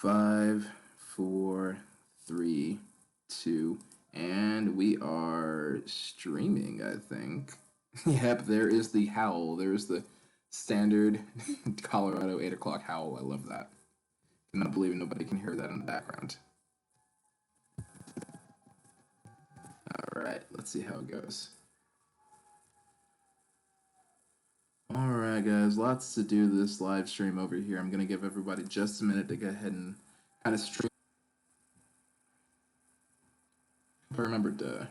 5, 4, 3, 2, and we are streaming, I think. Yep, there is the howl. There's the standard Colorado 8 o'clock howl. I love that. Cannot believe nobody can hear that in the background. Alright, let's see how it goes. Alright guys, lots to do this live stream over here. I'm going to give everybody just a minute to go ahead and kind of stream. I remembered to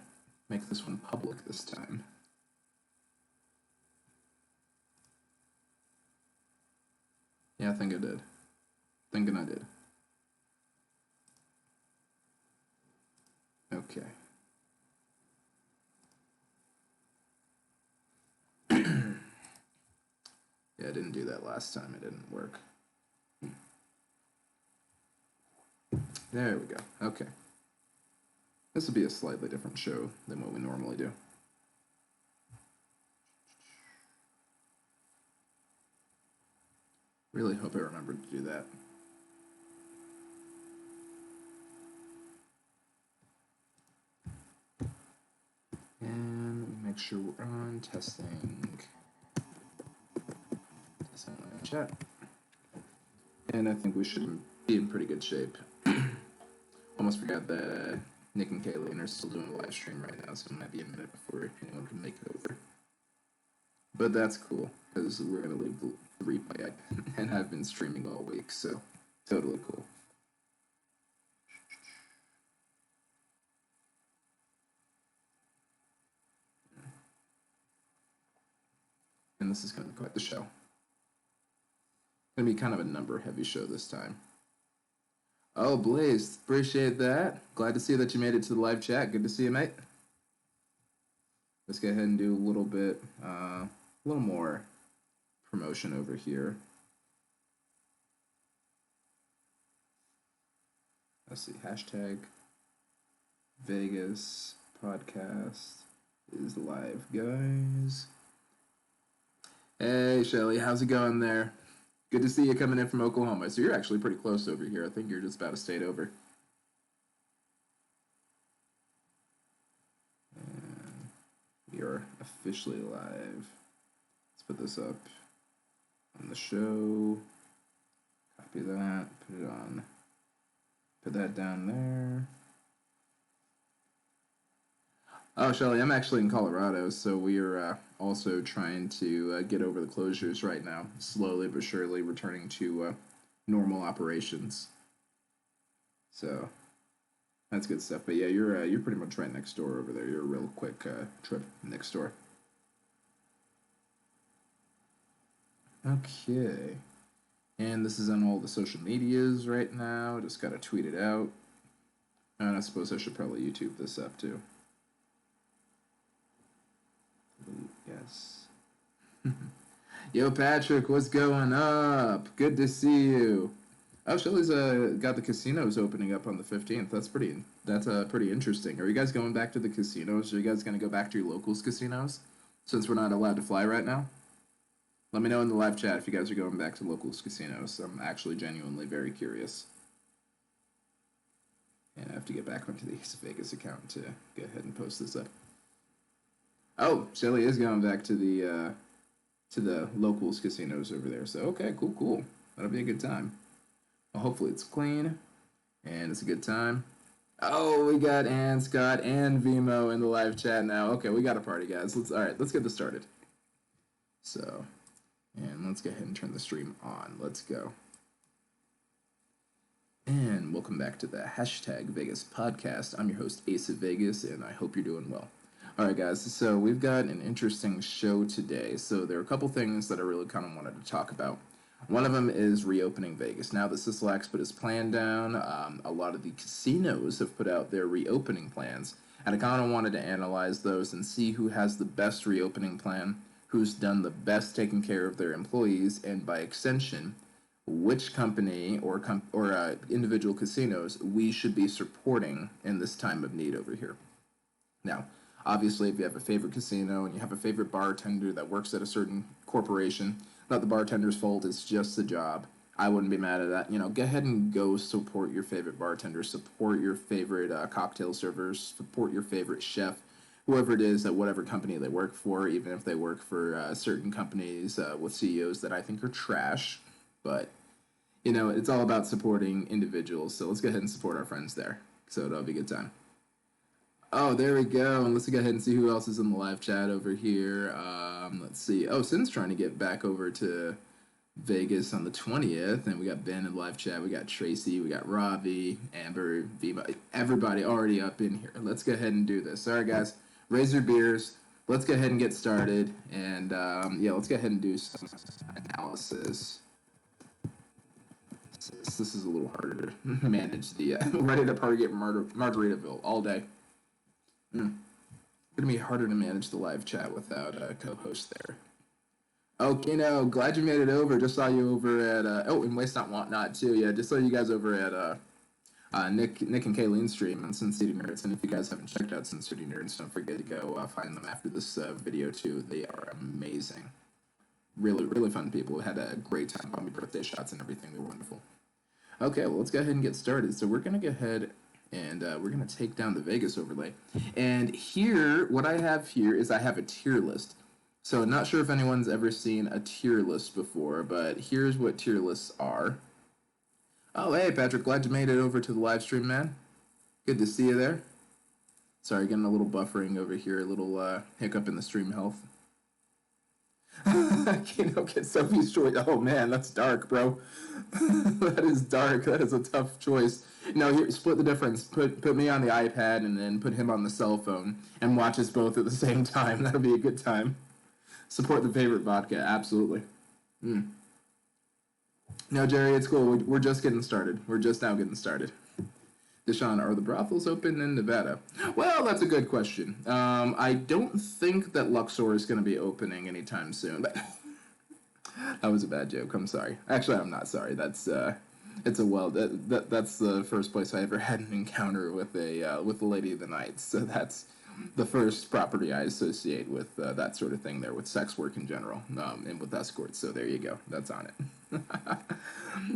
make this one public this time. Yeah, I think I did. Thinking I did. Okay. Yeah, I didn't do that last time. It didn't work. There we go. Okay. This will be a slightly different show than what we normally do. Really hope I remembered to do that. And we make sure we're on testing. Testing live chat. And I think we should be in pretty good shape. Almost forgot that Nick and Kayleen are still doing a live stream right now, so it might be a minute before anyone can make it over. But that's cool, because we're going to leave the replay up, and I've been streaming all week, so totally cool. And this is going to be quite the show. Going to be kind of a number-heavy show this time. Oh, Blaze, appreciate that. Glad to see that you made it to the live chat. Good to see you, mate. Let's go ahead and do a little bit, a little more promotion over here. Let's see, hashtag Vegas podcast is live, guys. Hey, Shelly, how's it going there? Good to see you coming in from Oklahoma. So you're actually pretty close over here. I think you're just about a state over. And we are officially live. Let's put this up on the show. Copy that. Put it on. Put that down there. Oh, Shelly, I'm actually in Colorado, so we are also trying to get over the closures right now, slowly but surely returning to normal operations. So that's good stuff. But yeah, you're pretty much right next door over there. You're a real quick trip next door. Okay, and this is on all the social medias right now. Just gotta tweet it out, and I suppose I should probably YouTube this up too. Yes. Yo, Patrick, what's going up? Good to see you. Oh, Shelly's got the casinos opening up on the 15th. That's pretty interesting. Are you guys going back to the casinos? Are you guys going to go back to your locals casinos since we're not allowed to fly right now? Let me know in the live chat if you guys are going back to locals casinos. I'm actually genuinely very curious. And I have to get back onto the Ace Vegas account to go ahead and post this up. Oh, Shelly is going back to the locals casinos over there. So okay, cool. That'll be a good time. Well, hopefully it's clean and it's a good time. Oh, we got Ann, Scott, and Vimo in the live chat now. Okay, we got a party, guys. Let's get this started. So, and let's go ahead and turn the stream on. Let's go. And welcome back to the hashtag Vegas podcast. I'm your host, Ace of Vegas, and I hope you're doing well. All right, guys, so we've got an interesting show today. So there are a couple things that I really kind of wanted to talk about. One of them is reopening Vegas. Now that Sisolak's put his plan down, a lot of the casinos have put out their reopening plans. And I kind of wanted to analyze those and see who has the best reopening plan, who's done the best taking care of their employees, and by extension, which company or individual casinos we should be supporting in this time of need over here. Now, obviously, if you have a favorite casino and you have a favorite bartender that works at a certain corporation, not the bartender's fault, it's just the job. I wouldn't be mad at that. You know, go ahead and go support your favorite bartender, support your favorite cocktail servers, support your favorite chef, whoever it is at whatever company they work for, even if they work for certain companies with CEOs that I think are trash. But, you know, it's all about supporting individuals. So let's go ahead and support our friends there. So it'll be a good time. Oh, there we go. And let's go ahead and see who else is in the live chat over here. Let's see. Oh, Sin's trying to get back over to Vegas on the 20th, and we got Ben in live chat, we got Tracy, we got Ravi, Amber, Viva, everybody already up in here. Let's go ahead and do this. All right, guys, raise your beers. Let's go ahead and get started, and yeah, let's go ahead and do some analysis. This is a little harder to manage. The ready to party at Margaritaville all day. Gonna be harder to manage the live chat without a co-host there. Okay, no, glad you made it over. Just saw you over at and Waste Not Want Not too. Yeah, just saw you guys over at Nick and Kayleen's stream on Sin City Nerds. And if you guys haven't checked out Sin City Nerds, don't forget to go find them after this video too. They are amazing, really really fun people. We had a great time on my birthday shots and everything. They were wonderful. Okay, well let's go ahead and get started. So we're gonna go ahead and we're gonna take down the Vegas overlay. And here, what I have here is I have a tier list. So not sure if anyone's ever seen a tier list before, but here's what tier lists are. Oh, hey, Patrick, glad you made it over to the live stream, man. Good to see you there. Sorry, getting a little buffering over here, a little hiccup in the stream health. Keno gets Sophie's choice. Oh, man, that's dark, bro. That is dark. That is a tough choice. No, here, split the difference. Put me on the iPad and then put him on the cell phone and watch us both at the same time. That'll be a good time. Support the favorite vodka, absolutely. No, Jerry, it's cool. We're just getting started. We're just now getting started. Deshaun, are the brothels open in Nevada? Well, that's a good question. I don't think that Luxor is going to be opening anytime soon. But that was a bad joke. I'm sorry. Actually, I'm not sorry. That's that's the first place I ever had an encounter with a Lady of the Night. So that's the first property I associate with that sort of thing there, with sex work in general, and with escorts. So there you go. That's on it.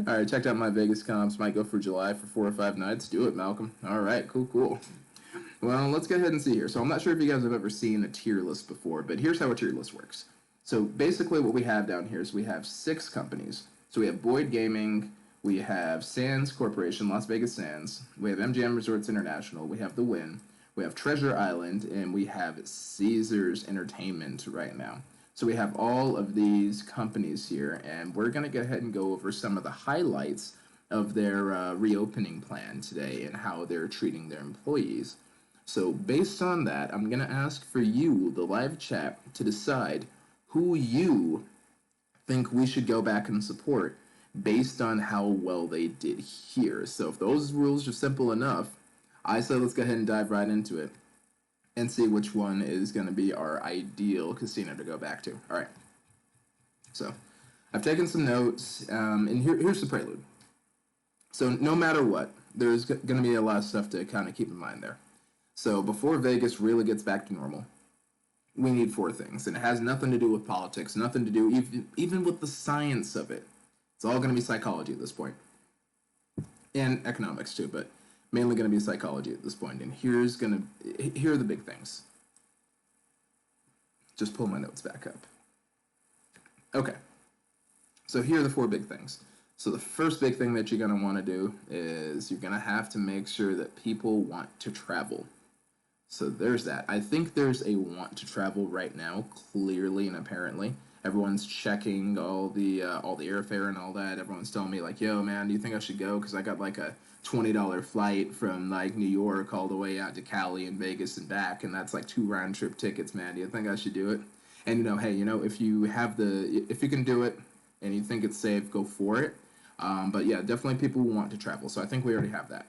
All right, checked out my Vegas comps. Might go for July for 4 or 5 nights. Do it, Malcolm. All right, cool. Well, let's go ahead and see here. So I'm not sure if you guys have ever seen a tier list before, but here's how a tier list works. So basically what we have down here is we have 6 companies. So we have Boyd Gaming, we have Sands Corporation, Las Vegas Sands, we have MGM Resorts International, we have the Wynn, we have Treasure Island, and we have Caesars Entertainment right now. So we have all of these companies here, and we're going to go ahead and go over some of the highlights of their reopening plan today and how they're treating their employees. So based on that, I'm going to ask for you, the live chat, to decide who you think we should go back and support based on how well they did here. So if those rules are simple enough, I say let's go ahead and dive right into it and see which one is going to be our ideal casino to go back to. All right. So I've taken some notes, and here's the prelude. So no matter what, there's going to be a lot of stuff to kind of keep in mind there. So before Vegas really gets back to normal, we need 4 things. And it has nothing to do with politics, nothing to do even with the science of it. It's all going to be psychology at this point. And economics too, but mainly going to be psychology at this point. And here are the big things. Just pull my notes back up. Okay. So here are the 4 big things. So the first big thing that you're going to want to do is you're going to have to make sure that people want to travel. So there's that. I think there's a want to travel right now, clearly and apparently. Everyone's checking all the airfare and all that. Everyone's telling me like, yo, man, do you think I should go? Because I got like a $20 flight from like New York all the way out to Cali and Vegas and back, and that's like 2 round trip tickets, man. Do you think I should do it? And hey, if you can do it and you think it's safe, go for it. But yeah, definitely people want to travel. So I think we already have that.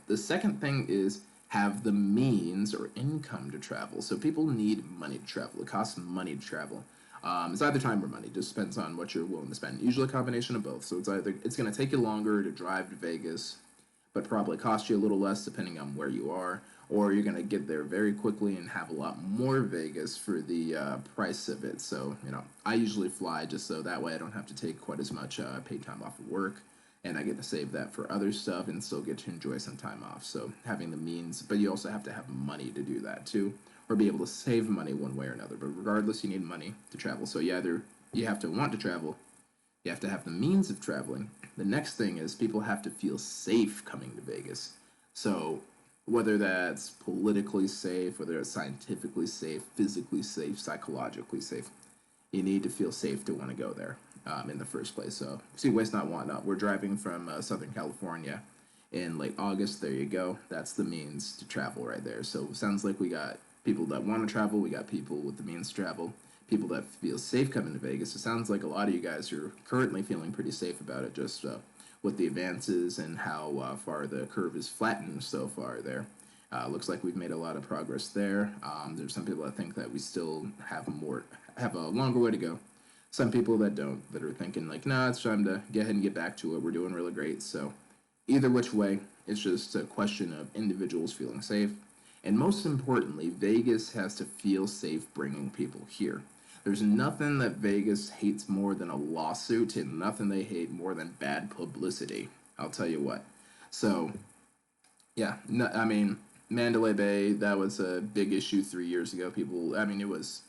The second thing is have the means or income to travel. So people need money to travel. It costs money to travel. It's either time or money. It just depends on what you're willing to spend. Usually a combination of both. So it's going to take you longer to drive to Vegas, but probably cost you a little less depending on where you are, or you're going to get there very quickly and have a lot more Vegas for the price of it. So, I usually fly just so that way I don't have to take quite as much paid time off of work, and I get to save that for other stuff and still get to enjoy some time off. So, having the means, but you also have to have money to do that too, or be able to save money one way or another. But regardless, you need money to travel. So, you have to want to travel, you have to have the means of traveling. The next thing is people have to feel safe coming to Vegas. So, whether that's politically safe, whether it's scientifically safe, physically safe, psychologically safe, you need to feel safe to want to go there in the first place. So, see, waste not, want not. We're driving from Southern California in late August. There you go. That's the means to travel right there. So, sounds like we got people that want to travel, we got people with the means to travel, people that feel safe coming to Vegas. It sounds like a lot of you guys are currently feeling pretty safe about it, just with the advances and how far the curve is flattened so far there. Looks like we've made a lot of progress there. There's some people that think that we still have a longer way to go. Some people that don't, that are thinking like, nah, it's time to get ahead and get back to it. We're doing really great. So either which way, it's just a question of individuals feeling safe. And most importantly, Vegas has to feel safe bringing people here. There's nothing that Vegas hates more than a lawsuit, and nothing they hate more than bad publicity. I'll tell you what. So, yeah, no, I mean, Mandalay Bay, that was a big issue 3 years ago. It was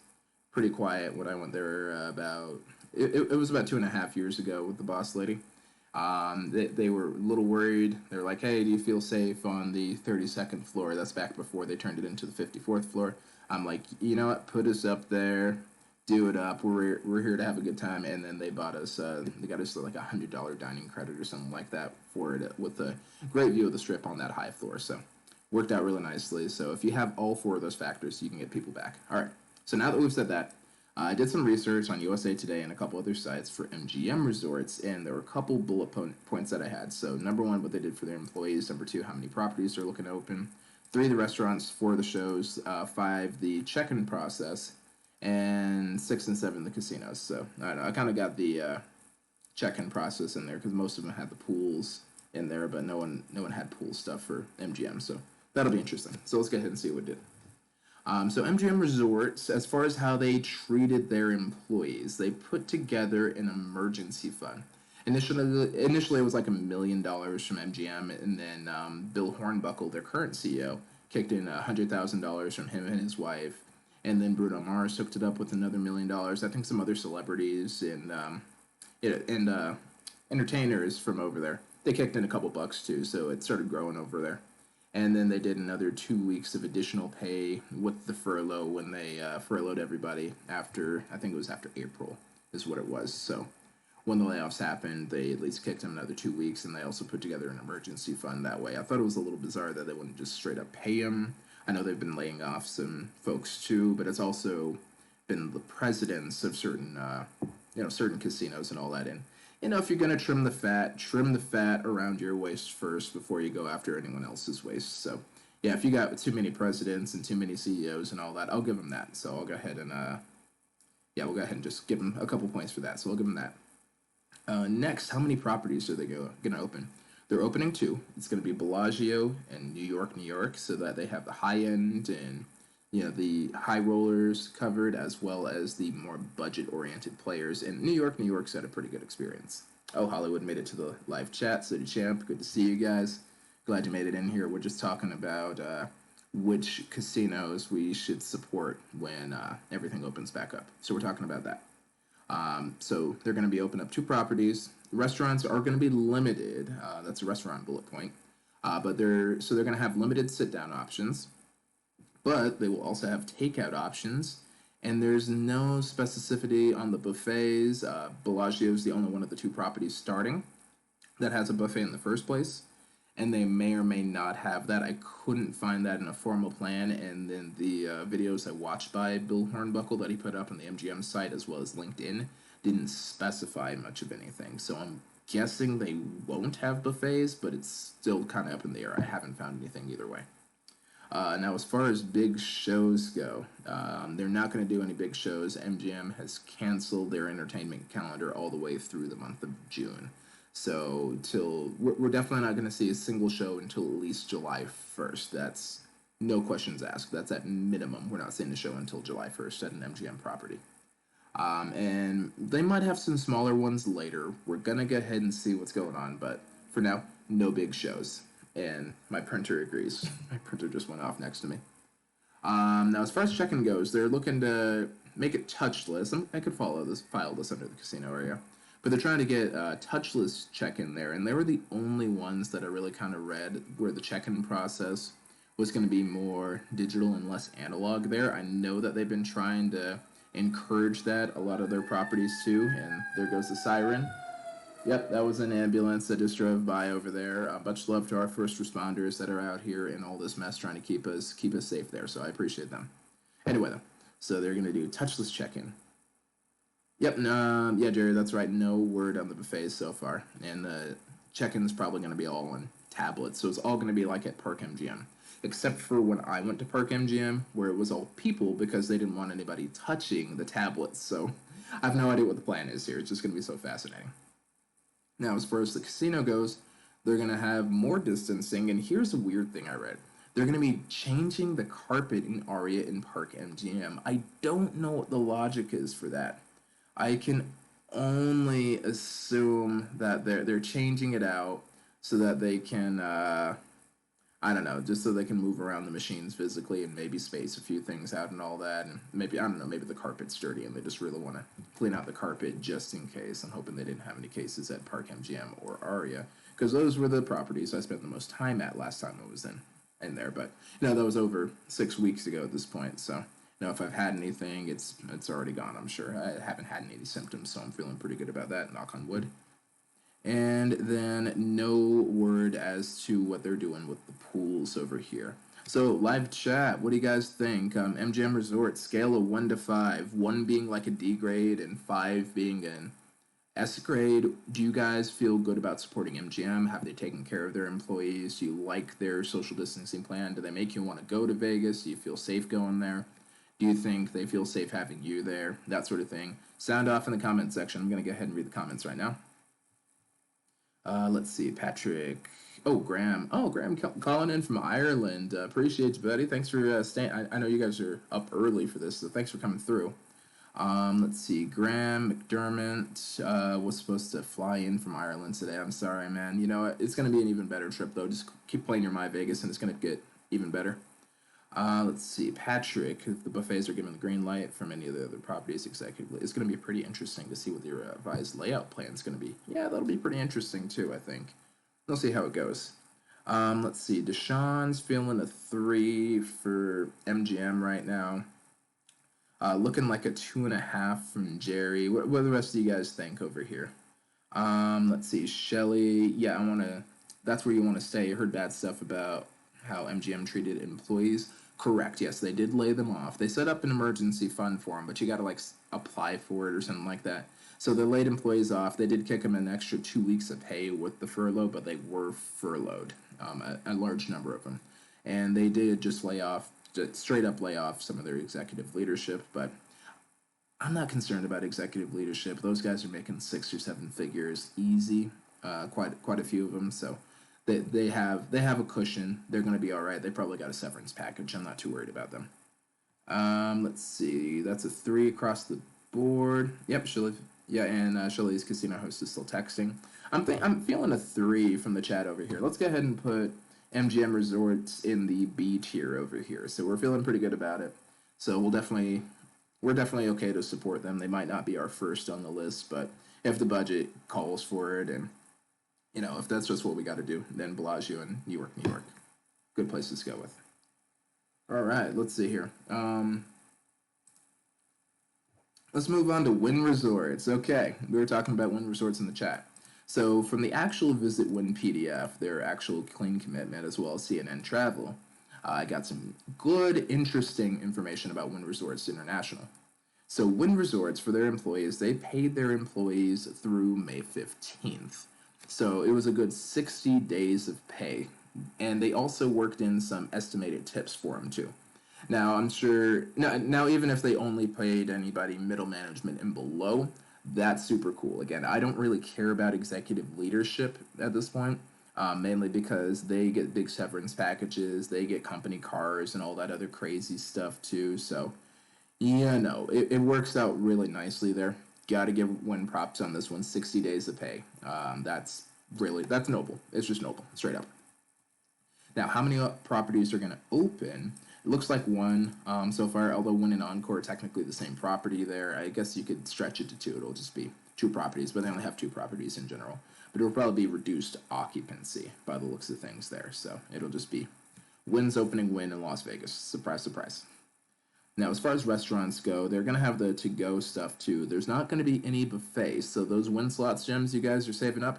pretty quiet when I went there it was about 2.5 years ago with the boss lady. They were a little worried. They were like, hey, do you feel safe on the 32nd floor? That's back before they turned it into the 54th floor. I'm like, you know what? Put us up there. Do it up. We're here to have a good time. And then they got us like $100 dining credit or something like that for it with a great view of the strip on that high floor. So worked out really nicely. So if you have all four of those factors, you can get people back. All right. So now that we've said that, I did some research on USA Today and a couple other sites for MGM resorts, and there were a couple bullet points that I had. So number one, what they did for their employees. Number two, how many properties they're looking to open. Three, the restaurants. Four, the shows. Five, the check-in process. And six and seven, the casinos. So I don't know. I kind of got the check-in process in there because most of them had the pools in there, but no one had pool stuff for MGM. So that'll be interesting. So let's go ahead and see what it did. So MGM Resorts, as far as how they treated their employees, they put together an emergency fund. Initially it was like $1 million from MGM, and then Bill Hornbuckle, their current CEO, kicked in $100,000 from him and his wife, and then Bruno Mars hooked it up with another $1 million. I think some other celebrities and entertainers from over there, they kicked in a couple bucks too, so it started growing over there. And then they did another 2 weeks of additional pay with the furlough when they furloughed everybody I think it was after April is what it was. So when the layoffs happened, they at least kicked them another 2 weeks, and they also put together an emergency fund that way. I thought it was a little bizarre that they wouldn't just straight up pay them. I know they've been laying off some folks too, but it's also been the presidents of certain casinos and all that. And if you're going to trim the fat around your waist first before you go after anyone else's waist. So, yeah, if you got too many presidents and too many CEOs and all that, I'll give them that. So I'll go ahead and, we'll go ahead and just give them a couple points for that. So I'll give them that. Next, how many properties are they going to open? They're opening 2. It's going to be Bellagio and New York, so that they have the high end and the high rollers covered, as well as the more budget-oriented players. And New York's had a pretty good experience. Oh, Hollywood made it to the live chat. City Champ, good to see you guys. Glad you made it in here. We're just talking about which casinos we should support when everything opens back up. So we're talking about that. So they're going to be opening up 2 properties. Restaurants are going to be limited. That's a restaurant bullet point. But they're going to have limited sit-down options. But they will also have takeout options, and there's no specificity on the buffets. Bellagio is the only one of the 2 properties starting that has a buffet in the first place, and they may or may not have that. I couldn't find that in a formal plan, and then the videos I watched by Bill Hornbuckle that he put up on the MGM site as well as LinkedIn didn't specify much of anything. So I'm guessing they won't have buffets, but it's still kind of up in the air. I haven't found anything either way. Now, as far as big shows go, they're not going to do any big shows. MGM has canceled their entertainment calendar all the way through the month of June. So we're definitely not going to see a single show until at least July 1st. That's no questions asked. That's at minimum. We're not seeing the show until July 1st at an MGM property. And they might have some smaller ones later. We're gonna go ahead and see what's going on, but for now, no big shows. And my printer agrees. My printer just went off next to me. Now, as far as check-in goes, they're looking to make it touchless. I could file this under the casino area, but they're trying to get touchless check-in there, and they were the only ones that I really kind of read where the check-in process was going to be more digital and less analog there. I know that they've been trying to encourage that a lot of their properties too, and there goes the siren. Yep, that was an ambulance that just drove by over there. Much love to our first responders that are out here in all this mess trying to keep us safe there. So I appreciate them. Anyway, though, so they're gonna do touchless check-in. Yep, yeah, Jerry, that's right. No word on the buffets so far, and the check-in is probably gonna be all on tablets. So it's all gonna be like at Park MGM, except for when I went to Park MGM, where it was all people because they didn't want anybody touching the tablets. So I have no idea what the plan is here. It's just gonna be so fascinating. Now, as far as the casino goes, they're going to have more distancing, and here's a weird thing I read. They're going to be changing the carpet in Aria in Park MGM. I don't know what the logic is for that. I can only assume that they're changing it out so that they can I don't know, just so they can move around the machines physically and maybe space a few things out and all that. And maybe, I don't know, maybe the carpet's dirty and they just really want to clean out the carpet just in case. I'm hoping they didn't have any cases at Park MGM or Aria, because those were the properties I spent the most time at last time I was in there. But, that was over 6 weeks ago at this point. So, if I've had anything, it's already gone, I'm sure. I haven't had any symptoms, so I'm feeling pretty good about that, knock on wood. And then no word as to what they're doing with the pools over here. So live chat, what do you guys think? MGM Resort, scale of 1 to 5, 1 being like a D grade and 5 being an S grade. Do you guys feel good about supporting MGM? Have they taken care of their employees? Do you like their social distancing plan? Do they make you want to go to Vegas? Do you feel safe going there? Do you think they feel safe having you there? That sort of thing. Sound off in the comment section. I'm going to go ahead and read the comments right now. Let's see, Patrick. Oh, Graham. Oh, Graham calling in from Ireland. Appreciate you, buddy. Thanks for staying. I know you guys are up early for this, so thanks for coming through. Let's see, Graham McDermott was supposed to fly in from Ireland today. I'm sorry, man. You know what? It's going to be an even better trip, though. Just keep playing your My Vegas, and it's going to get even better. Let's see, Patrick, if the buffets are given the green light from any of the other properties executively, it's going to be pretty interesting to see what the revised layout plan is going to be. Yeah, that'll be pretty interesting too, I think. We'll see how it goes. Let's see, Deshaun's feeling a 3 for MGM right now. Looking like a 2.5 from Jerry. What do the rest of you guys think over here? Let's see, Shelly. Yeah, that's where you want to stay. I heard bad stuff about how MGM treated employees. Correct, yes, they did lay them off. They set up an emergency fund for them, but you got to apply for it or something like that. So they laid employees off. They did kick them an extra 2 weeks of pay with the furlough, but they were furloughed, a large number of them. And they did just straight up lay off some of their executive leadership, but I'm not concerned about executive leadership. Those guys are making 6 or 7 figures easy, quite a few of them, so they have a cushion. They're going to be all right. They probably got a severance package. I'm not too worried about them. Let's see. That's a 3 across the board. Yep, Shirley. Yeah, and Shirley's casino host is still texting. I'm feeling a 3 from the chat over here. Let's go ahead and put MGM Resorts in the B tier over here. So we're feeling pretty good about it. So we're definitely okay to support them. They might not be our first on the list, but if the budget calls for it and if that's just what we got to do, then Bellagio and New York. Good places to go with. All right, let's see here. Let's move on to Wynn Resorts. Okay, we were talking about Wynn Resorts in the chat. So from the actual Visit Wynn PDF, their actual clean commitment, as well as CNN Travel, I got some good, interesting information about Wynn Resorts International. So Wynn Resorts, for their employees, they paid their employees through May 15th. So it was a good 60 days of pay. And they also worked in some estimated tips for them, too. Now, I'm sure, now even if they only paid anybody middle management and below, That's super cool. Again, I don't really care about executive leadership at this point, mainly because they get big severance packages, they get company cars, and all that other crazy stuff too. So, yeah, no, it works out really nicely there. Got to give Wynn props on this one. 60 days of pay. That's noble. It's just noble, straight up. Now, how many properties are going to open? It looks like one so far, although Wynn and Encore are technically the same property there. I guess you could stretch it to two. It'll just be two properties, but they only have two properties in general. But it'll probably be reduced occupancy by the looks of things there. So it'll just be Wynn's opening Wynn in Las Vegas. Surprise, surprise. Now, as far as restaurants go, they're going to have the to-go stuff too. There's not going to be any buffets, so those Wynn Slots gems you guys are saving up,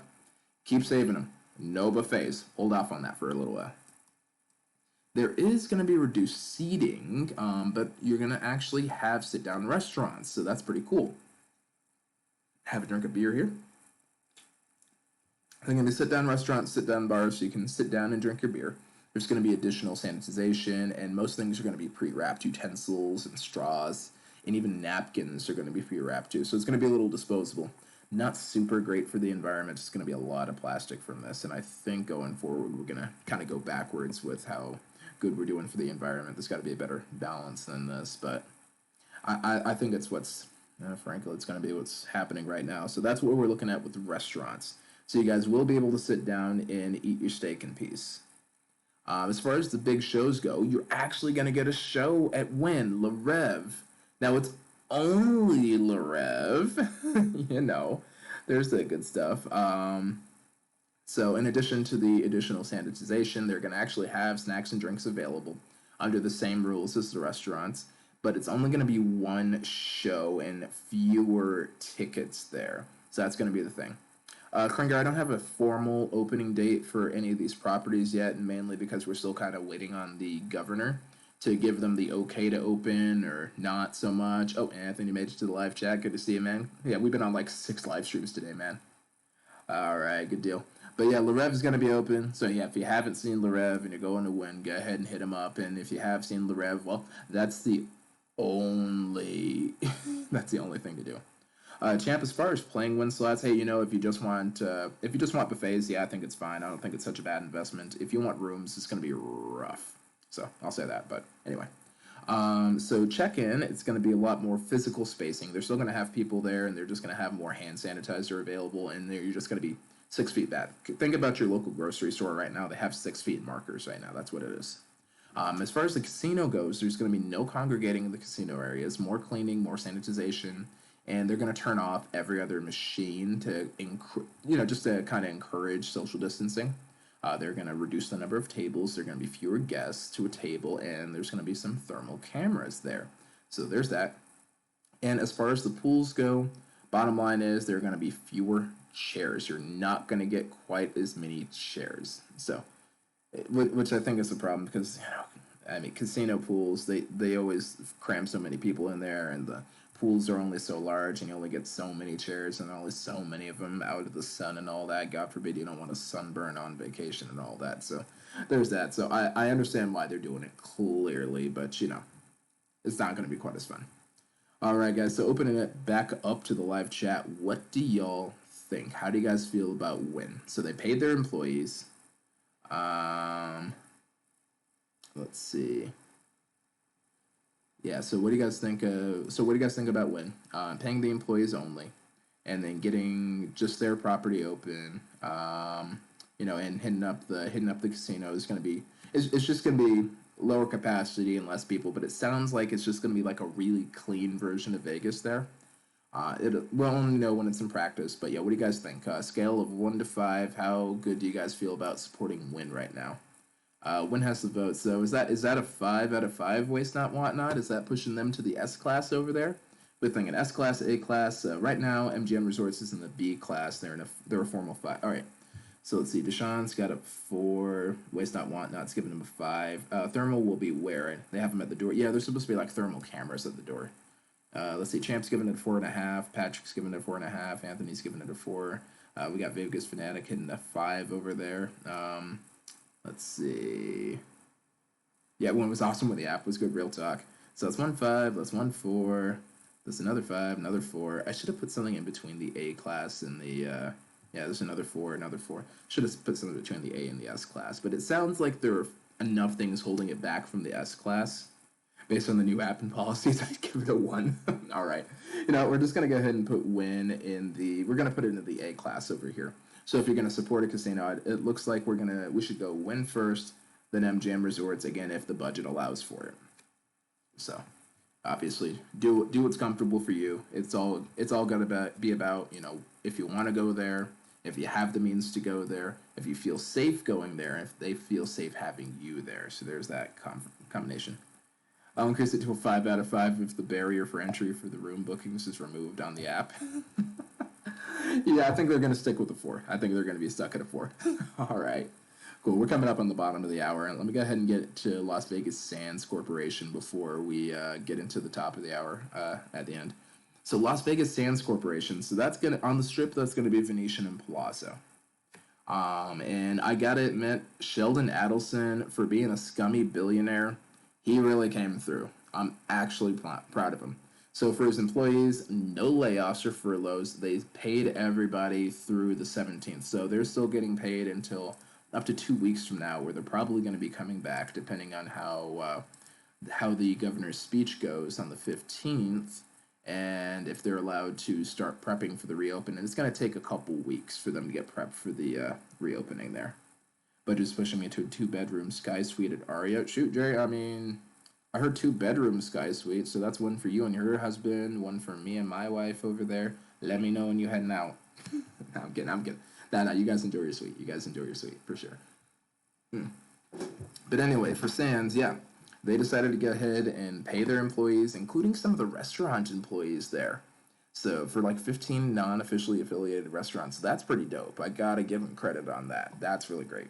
keep saving them. No buffets. Hold off on that for a little while. There is going to be reduced seating, but you're going to actually have sit-down restaurants, so that's pretty cool. Have a drink of beer here. They're going to be sit-down restaurants, sit-down bars, so you can sit down and drink your beer. There's going to be additional sanitization, and most things are going to be pre-wrapped. Utensils and straws, and even napkins are going to be pre-wrapped too, so it's going to be a little disposable. Not super great for the environment. It's going to be a lot of plastic from this, and I think going forward we're going to kind of go backwards with how good we're doing for the environment. There's got to be a better balance than this, but I think it's what's, frankly, it's going to be what's happening right now. So that's what we're looking at with the restaurants. So you guys will be able to sit down and eat your steak in peace. As far as the big shows go, you're actually going to get a show at Wynn, Le Rev. Now, it's only Le Rev. There's the good stuff. So in addition to the additional sanitization, they're going to actually have snacks and drinks available under the same rules as the restaurants, but it's only going to be one show and fewer tickets there. So that's going to be the thing. Kringer, I don't have a formal opening date for any of these properties yet, and mainly because we're still kind of waiting on the governor to give them the okay to open or not so much. Oh, Anthony made it to the live chat. Good to see you, man. Yeah, we've been on like 6 live streams today, man. All right, good deal. But yeah, Le Rev is going to be open. So yeah, if you haven't seen Le Rev and you're going to Wynn, go ahead and hit him up. And if you have seen Le Rev, well, that's the only that's the only thing to do. Champ, as far as playing Wynn slots, hey, if you just want buffets, yeah, I think it's fine. I don't think it's such a bad investment. If you want rooms, it's going to be rough. So I'll say that. But anyway, so check-in, it's going to be a lot more physical spacing. They're still going to have people there, and they're just going to have more hand sanitizer available, and you're just going to be 6 feet back. Think about your local grocery store right now. They have 6 feet markers right now. That's what it is. As far as the casino goes, there's going to be no congregating in the casino areas, more cleaning, more sanitization, and they're going to turn off every other machine to, just to kind of encourage social distancing. They're going to reduce the number of tables. There are going to be fewer guests to a table, and there's going to be some thermal cameras there. So there's that. And as far as the pools go, bottom line is there are going to be fewer chairs. You're not going to get quite as many chairs. So, which I think is the problem because, casino pools, they always cram so many people in there, and the pools are only so large, and you only get so many chairs, and only so many of them out of the sun and all that. God forbid you don't want to sunburn on vacation and all that. So there's that. So I understand why they're doing it clearly, but it's not going to be quite as fun. All right, guys. So opening it back up to the live chat, what do y'all think? How do you guys feel about Wynn? So they paid their employees. Let's see. Yeah, so what do you guys think? What do you guys think about Wynn? Paying the employees only, and then getting just their property open. And hitting up the casino is going to be. It's just going to be lower capacity and less people, but it sounds like it's just going to be like a really clean version of Vegas there. We'll only know when it's in practice, but yeah, what do you guys think? Scale of 1 to 5, how good do you guys feel about supporting Wynn right now? Wynn has the vote, so is that a 5 out of 5 waste not want not? Is that pushing them to the S class over there? We're thinking S class, A class. Right now, MGM Resorts is in the B class. They're a formal 5. All right. So let's see. Deshaun's got a 4. Waste not want not's giving him a 5. Thermal will be where they have them at the door. Yeah, there's supposed to be like thermal cameras at the door. Let's see. Champ's giving it a 4.5. Patrick's giving it a 4.5. Anthony's giving it a 4. We got Vegas Fanatic hitting a 5 over there. Let's see. Yeah, one was awesome when the app was good. Real talk. So that's 1.5. That's 1.4. There's another 5, another 4. I should have put something in between the A class and the, yeah, there's another 4, another 4. Should have put something between the A and the S class. But it sounds like there are enough things holding it back from the S class. Based on the new app and policies, I'd give it a 1. All right. We're just going to go ahead and put Wynn in the, we're going to put it in the A class over here. So if you're going to support a casino, it looks like we should go Wynn first, then MGM Resorts, again, if the budget allows for it. So obviously do what's comfortable for you. It's all going to be about, if you want to go there, if you have the means to go there, if you feel safe going there, if they feel safe having you there. So there's that combination. I'll increase it to a 5 out of 5 if the barrier for entry for the room bookings is removed on the app. Yeah, I think they're going to stick with the 4. I think they're going to be stuck at a 4. All right. Cool. We're coming up on the bottom of the hour, and let me go ahead and get to Las Vegas Sands Corporation before we get into the top of the hour at the end. So Las Vegas Sands Corporation. So that's going to, on the strip, that's going to be Venetian and Palazzo. And I got to admit, Sheldon Adelson, for being a scummy billionaire, he really came through. I'm actually proud of him. So for his employees, no layoffs or furloughs. They paid everybody through the 17th. So they're still getting paid until up to 2 weeks from now, where they're probably going to be coming back, depending on how the governor's speech goes on the 15th, and if they're allowed to start prepping for the reopen. And it's going to take a couple weeks for them to get prepped for the reopening there. But just pushing me to a 2-bedroom sky suite at Aria. Shoot, Jerry, I mean, I heard 2-bedroom sky suite, so that's one for you and your husband, one for me and my wife over there. Let me know when you're heading out. No, I'm kidding. No, you guys enjoy your suite. You guys enjoy your suite, for sure. But anyway, for Sands, yeah, they decided to go ahead and pay their employees, including some of the restaurant employees there. So for like 15 non-officially affiliated restaurants, that's pretty dope. I gotta give them credit on that. That's really great.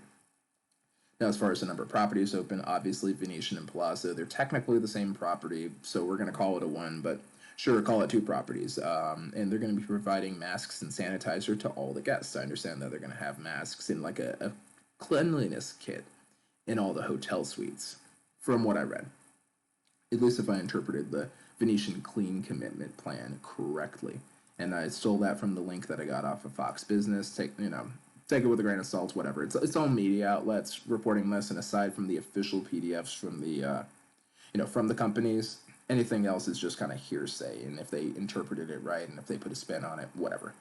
Now, as far as the number of properties open, obviously Venetian and Palazzo, they're technically the same property, so we're going to call it a 1, but sure, call it 2 properties. And they're going to be providing masks and sanitizer to all the guests. I understand that they're going to have masks in like a cleanliness kit in all the hotel suites, from what I read. At least if I interpreted the Venetian Clean Commitment Plan correctly. And I stole that from the link that I got off of Fox Business. Take it with a grain of salt, whatever. It's all media outlets reporting this, and aside from the official PDFs from the from the companies, anything else is just kind of hearsay. And if they interpreted it right, and if they put a spin on it, whatever.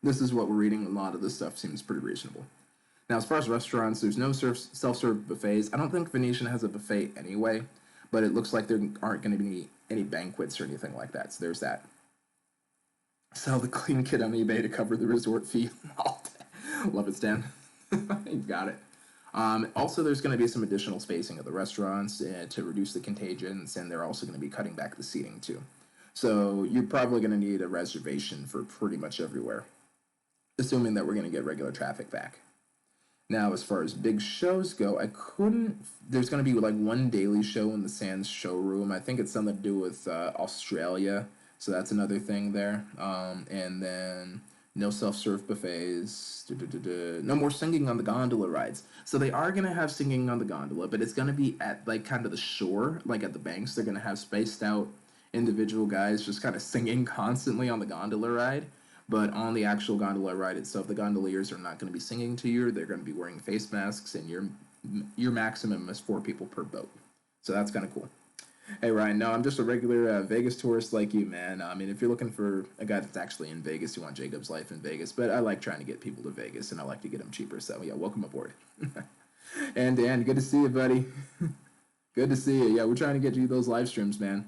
This is what we're reading. A lot of this stuff seems pretty reasonable. Now, as far as restaurants, there's no self-serve buffets. I don't think Venetian has a buffet anyway, but it looks like there aren't going to be any banquets or anything like that. So there's that. Sell the clean kit on eBay to cover the resort fee. Love it, Stan. You got it. Also, there's going to be some additional spacing of the restaurants to reduce the contagions, and they're also going to be cutting back the seating too. So you're probably going to need a reservation for pretty much everywhere, assuming that we're going to get regular traffic back. Now, as far as big shows go, there's going to be like one daily show in the Sands showroom. I think it's something to do with Australia, so that's another thing there. And then no self-serve buffets, no more singing on the gondola rides. So they are going to have singing on the gondola, but it's going to be at like kind of the shore, like at the banks. They're going to have spaced out individual guys just kind of singing constantly on the gondola ride. But on the actual gondola ride itself, the gondoliers are not going to be singing to you. They're going to be wearing face masks, and your maximum is 4 people per boat. So that's kind of cool. Hey, Ryan, no, I'm just a regular Vegas tourist like you, man. I mean, if you're looking for a guy that's actually in Vegas, you want Jacob's life in Vegas. But I like trying to get people to Vegas, and I like to get them cheaper. So, yeah, welcome aboard. And Dan, good to see you, buddy. Good to see you. Yeah, we're trying to get you those live streams, man.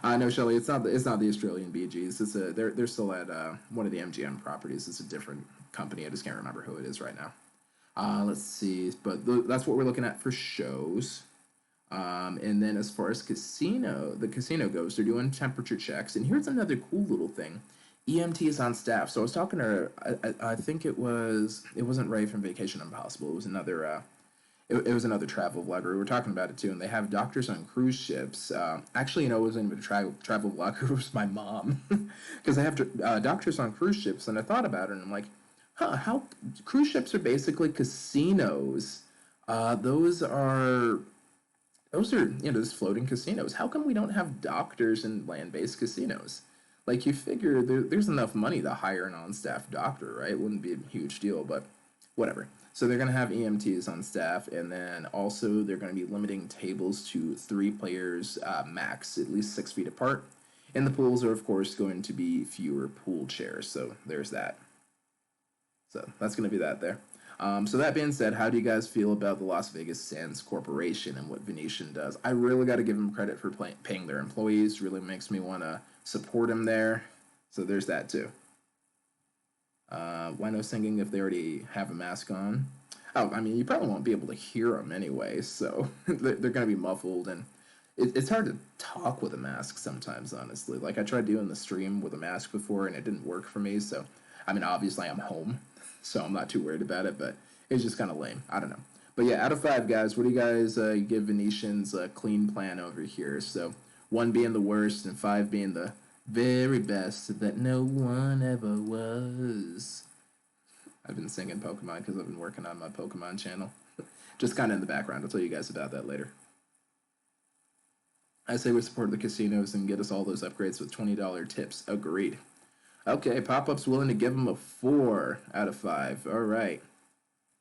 No, Shelly, it's not the Australian Bee Gees. They're still at one of the MGM properties. It's a different company. I just can't remember who it is right now. Let's see, but that's what we're looking at for shows. And then as far as the casino goes, they're doing temperature checks. And here's another cool little thing. EMT is on staff. So I was talking to her, I think it wasn't Ray from Vacation Impossible. It was another another travel vlogger. We were talking about it too, and they have doctors on cruise ships. Actually, it wasn't even a travel vlogger. It was my mom, because they have doctors on cruise ships. And I thought about it, and I'm like, how cruise ships are basically casinos. Those are those are, just floating casinos. How come we don't have doctors in land-based casinos? Like, you figure there's enough money to hire an on-staff doctor, right? Wouldn't be a huge deal, but whatever. So they're going to have EMTs on staff, and then also they're going to be limiting tables to 3 players max, at least 6 feet apart. And the pools are, of course, going to be fewer pool chairs, so there's that. So that's going to be that there. So that being said, how do you guys feel about the Las Vegas Sands Corporation and what Venetian does? I really got to give them credit for paying their employees. Really makes me want to support them there. So there's that too. Why no singing if they already have a mask on? Oh, I mean, you probably won't be able to hear them anyway, so they're going to be muffled, and it's hard to talk with a mask sometimes, honestly. Like, I tried doing the stream with a mask before, and it didn't work for me, so, I mean, obviously I'm home, so I'm not too worried about it, but it's just kind of lame. I don't know. But yeah, out of 5, guys, what do you guys give Venetian's clean plan over here? So 1 being the worst and 5 being the very best that no one ever was. I've been singing Pokemon because I've been working on my Pokemon channel. Just kind of in the background. I'll tell you guys about that later. I say we support the casinos and get us all those upgrades with $20 tips. Agreed. Okay, Pop-Up's willing to give them a 4 out of 5. All right.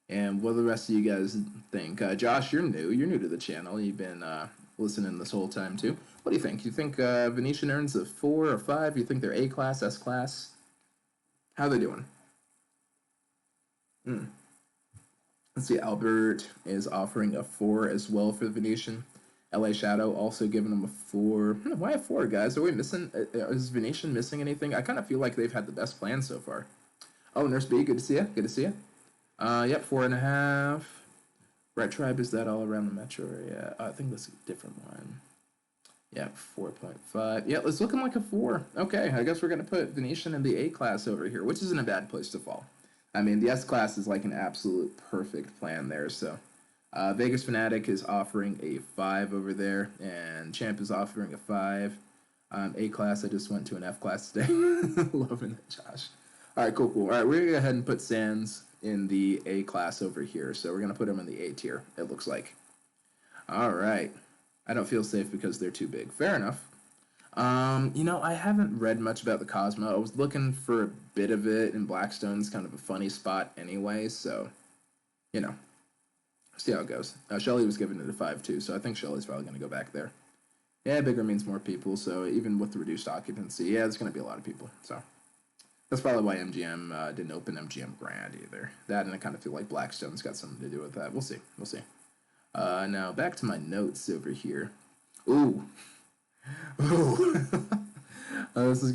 And what do the rest of you guys think? Josh, you're new. You're new to the channel. You've been listening this whole time, too. What do you think? You think Venetian earns a 4 or 5? You think they're A-class, S-class? How are they doing? Let's see. Albert is offering a 4 as well for the Venetian. LA Shadow also giving them a 4. Why a 4, guys? Are we missing? Is Venetian missing anything? I kind of feel like they've had the best plan so far. Oh, Nurse B, good to see you. Good to see you. Yep, 4.5. Red Tribe, is that all around the metro area? I think that's a different one. Yeah, 4.5. Yeah, it's looking like a 4. Okay, I guess we're going to put Venetian in the A class over here, which isn't a bad place to fall. I mean, the S class is like an absolute perfect plan there, so... Vegas Fanatic is offering a 5 over there, and Champ is offering a 5. A class, I just went to an F class today. Loving it, Josh. All right, cool. All right, we're going to go ahead and put Sands in the A class over here. So we're going to put him in the A tier, it looks like. All right. I don't feel safe because they're too big. Fair enough. I haven't read much about the Cosmo. I was looking for a bit of it, and Blackstone's kind of a funny spot anyway, so, see how it goes. Shelly was giving it a 5 too, so I think Shelly's probably going to go back there. Yeah, bigger means more people, so even with the reduced occupancy, yeah, there's going to be a lot of people. So that's probably why MGM didn't open MGM Grand either. That, and I kind of feel like Blackstone's got something to do with that. We'll see. Now back to my notes over here. Ooh. This is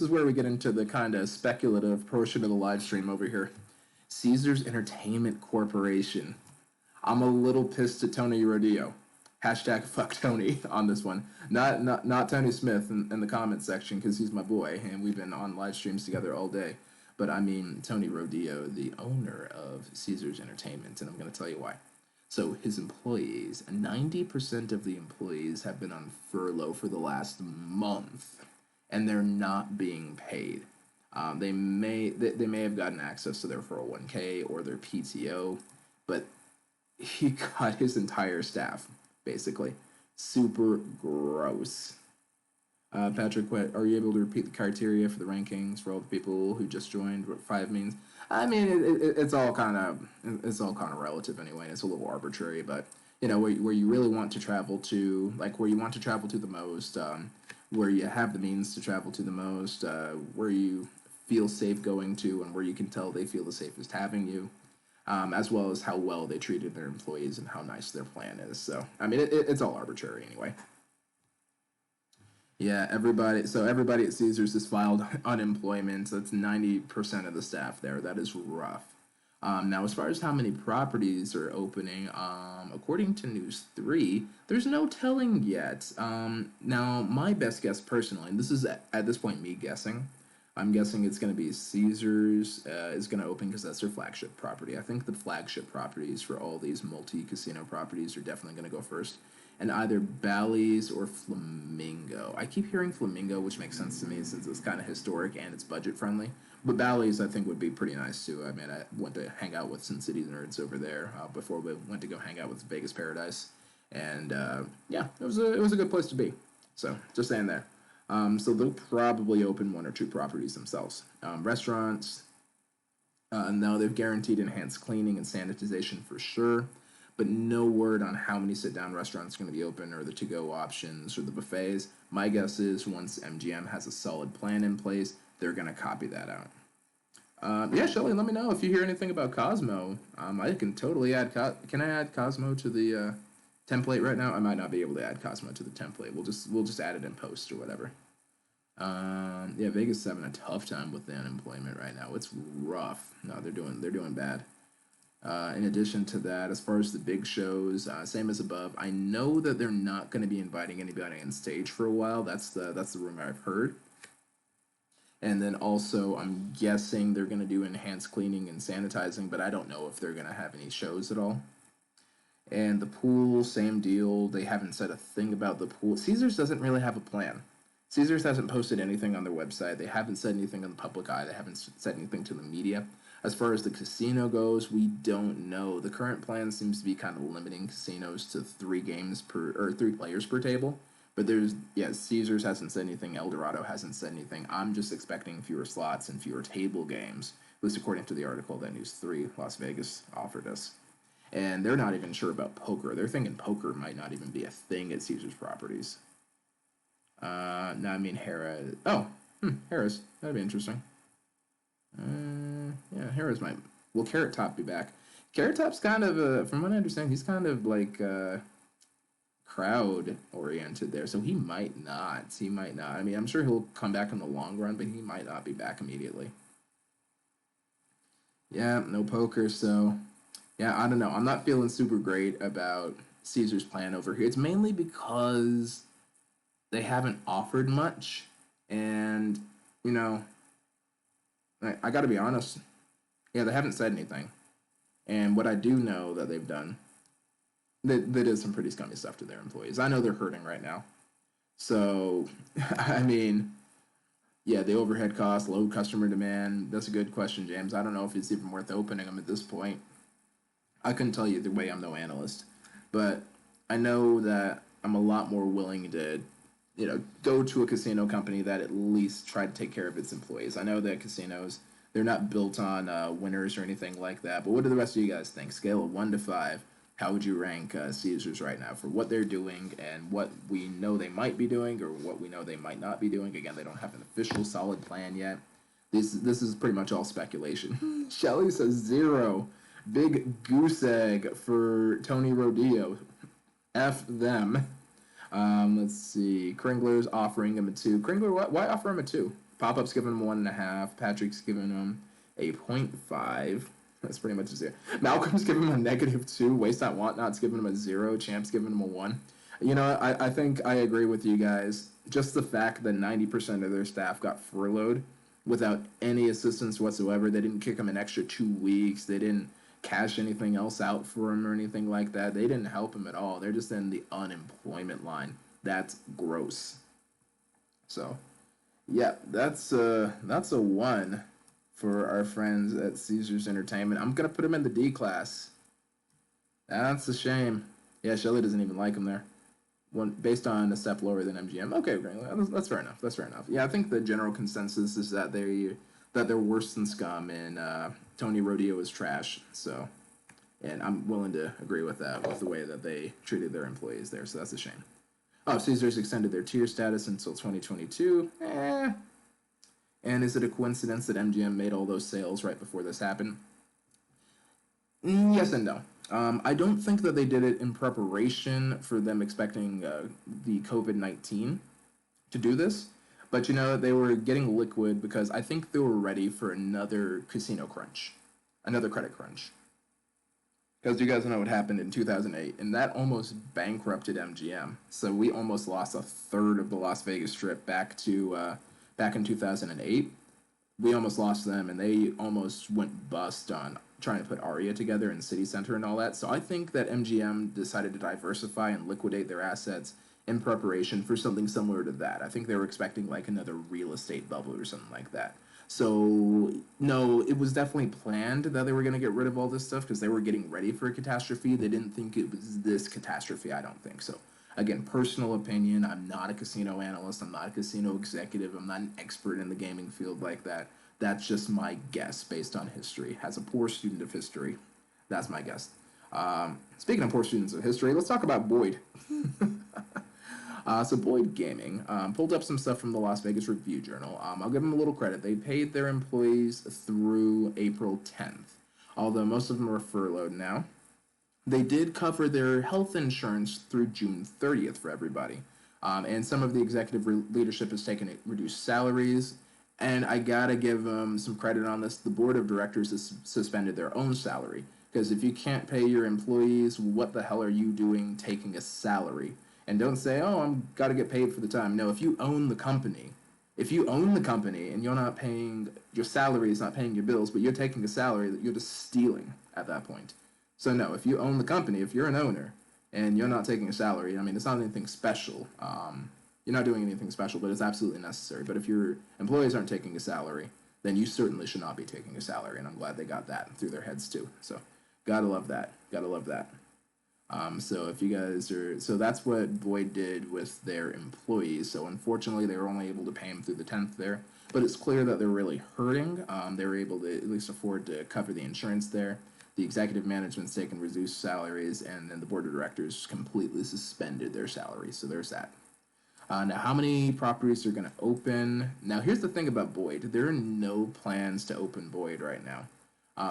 where we get into the kind of speculative portion of the live stream over here. Caesars Entertainment Corporation. I'm a little pissed at Tony Rodeo. Hashtag fuck Tony on this one. Not Tony Smith in the comment section, because he's my boy and we've been on live streams together all day. But I mean Tony Rodeo, the owner of Caesars Entertainment, and I'm going to tell you why. So his employees, 90% of the employees have been on furlough for the last month, and they're not being paid. They may have gotten access to their 401k or their PTO, but he cut his entire staff, basically. Super gross. Patrick, are you able to repeat the criteria for the rankings for all the people who just joined? What 5 means? I mean, it's all kind of relative anyway. It's a little arbitrary, but where you really want to travel to, like where you want to travel to the most, where you have the means to travel to the most, where you feel safe going to, and where you can tell they feel the safest having you, as well as how well they treated their employees and how nice their plan is. So, I mean, it's all arbitrary anyway. Yeah, everybody at Caesars has filed unemployment. So that's 90% of the staff there. That is rough. Now, as far as how many properties are opening, according to News 3, there's no telling yet. Now, my best guess personally, and this is at this point me guessing, I'm guessing it's going to be Caesars is going to open because that's their flagship property. I think the flagship properties for all these multi-casino properties are definitely going to go first. And either Bally's or Flamingo. I keep hearing Flamingo, which makes sense to me since it's kind of historic and it's budget friendly. But Bally's, I think, would be pretty nice too. I mean, I went to hang out with Sin City nerds over there before we went to go hang out with Vegas Paradise. and yeah, it was a good place to be. So just saying there. So they'll probably open one or two properties themselves. Restaurants, no, they've guaranteed enhanced cleaning and sanitization for sure, but no word on how many sit-down restaurants are going to be open or the to-go options or the buffets. My guess is once MGM has a solid plan in place, they're going to copy that out. Yeah, Shelly, let me know if you hear anything about Cosmo. I can totally add. Can I add Cosmo to the template right now? I might not be able to add Cosmo to the template. We'll just add it in post or whatever. Yeah, Vegas is having a tough time with the unemployment right now. It's rough. No, they're doing bad. In addition to that, as far as the big shows, same as above. I know that they're not going to be inviting anybody on stage for a while. That's the rumor I've heard. And then also, I'm guessing they're going to do enhanced cleaning and sanitizing, but I don't know if they're going to have any shows at all. And the pool, same deal. They haven't said a thing about the pool. Caesars doesn't really have a plan. Caesars hasn't posted anything on their website. They haven't said anything in the public eye. They haven't said anything to the media. As far as the casino goes, we don't know. The current plan seems to be kind of limiting casinos to 3 players per table. But Caesars hasn't said anything. Eldorado hasn't said anything. I'm just expecting fewer slots and fewer table games, at least according to the article that News 3 Las Vegas offered us. And they're not even sure about poker. They're thinking poker might not even be a thing at Caesars properties. No, I mean Harrah's. Oh, Harrah's. That'd be interesting. Yeah, Harrah's might. Will Carrot Top be back? Carrot Top's kind of, from what I understand, he's kind of like crowd oriented there, so he might not. He might not. I mean, I'm sure he'll come back in the long run, but he might not be back immediately. Yeah, no poker, so yeah, I don't know. I'm not feeling super great about Caesar's plan over here. It's mainly because they haven't offered much, and you know, I got to be honest. Yeah, they haven't said anything, and what I do know that they've done, that is some pretty scummy stuff to their employees. I know they're hurting right now, so I mean, yeah, the overhead cost, low customer demand. That's a good question, James. I don't know if it's even worth opening them at this point. I couldn't tell you either way. I'm no analyst, but I know that I'm a lot more willing to go to a casino company that at least try to take care of its employees. I know that casinos, they're not built on winners or anything like that, but what do the rest of you guys think? Scale of 1 to 5, how would you rank Caesars right now for what they're doing and what we know they might be doing or what we know they might not be doing? Again, they don't have an official solid plan yet. This is pretty much all speculation. Shelly says 0. Big goose egg for Tony Rodeo. F them. Let's see. Kringler's offering him a 2. Kringler, why offer him a 2? Pop-Up's giving him 1.5. Patrick's giving him a 0.5. That's pretty much a 0. Malcolm's giving him a -2. Waste Not Want Not's giving him a 0. Champ's giving him a 1. I think I agree with you guys. Just the fact that 90% of their staff got furloughed without any assistance whatsoever. They didn't kick him an extra 2 weeks. They didn't cash anything else out for him or anything like that. They didn't help him at all. They're just in the unemployment line. That's gross. So, yeah, that's a 1 for our friends at Caesars Entertainment. I'm gonna put him in the D class. That's a shame. Yeah, Shelly doesn't even like him there. One based on a step lower than MGM. Okay, that's fair enough. That's fair enough. Yeah, I think the general consensus is that they're worse than scum and Tony Rodeo is trash. So, and I'm willing to agree with that with the way that they treated their employees there. So that's a shame. Oh, Caesars extended their tier status until 2022. And is it a coincidence that MGM made all those sales right before this happened? Yes and no. I don't think that they did it in preparation for them expecting the COVID-19 to do this. But they were getting liquid because I think they were ready for another casino crunch, another credit crunch. Because you guys know what happened in 2008, and that almost bankrupted MGM. So we almost lost a third of the Las Vegas Strip back in 2008. We almost lost them, and they almost went bust on trying to put Aria together in City Center and all that. So I think that MGM decided to diversify and liquidate their assets in preparation for something similar to that. I think they were expecting like another real estate bubble or something like that. So, no, it was definitely planned that they were going to get rid of all this stuff because they were getting ready for a catastrophe. They didn't think it was this catastrophe, I don't think so. Again, personal opinion. I'm not a casino analyst. I'm not a casino executive. I'm not an expert in the gaming field like that. That's just my guess based on history. As a poor student of history, that's my guess. Speaking of poor students of history, let's talk about Boyd. So Boyd Gaming pulled up some stuff from the Las Vegas Review Journal. I'll give them a little credit. They paid their employees through April 10th, although most of them are furloughed now. They did cover their health insurance through June 30th for everybody. And some of the executive leadership has taken reduced salaries. And I gotta give them some credit on this. The board of directors has suspended their own salary. Because if you can't pay your employees, what the hell are you doing taking a salary? And don't say, oh, I'm gotta get paid for the time. No, if you own the company and you're not paying your salary is not paying your bills, but you're taking a salary that you're just stealing at that point. So no, if you own the company, if you're an owner and you're not taking a salary, I mean, it's not anything special. You're not doing anything special, but it's absolutely necessary. But if your employees aren't taking a salary, then you certainly should not be taking a salary. And I'm glad they got that through their heads too. So gotta love that. Gotta love that. So if you guys are, so that's what Boyd did with their employees. So unfortunately, they were only able to pay them through the 10th there, but it's clear that they're really hurting. They were able to at least afford to cover the insurance there. The executive management's taken reduced salaries, and then the board of directors completely suspended their salaries. So there's that. Now, how many properties are going to open? Now, here's the thing about Boyd. There are no plans to open Boyd right now.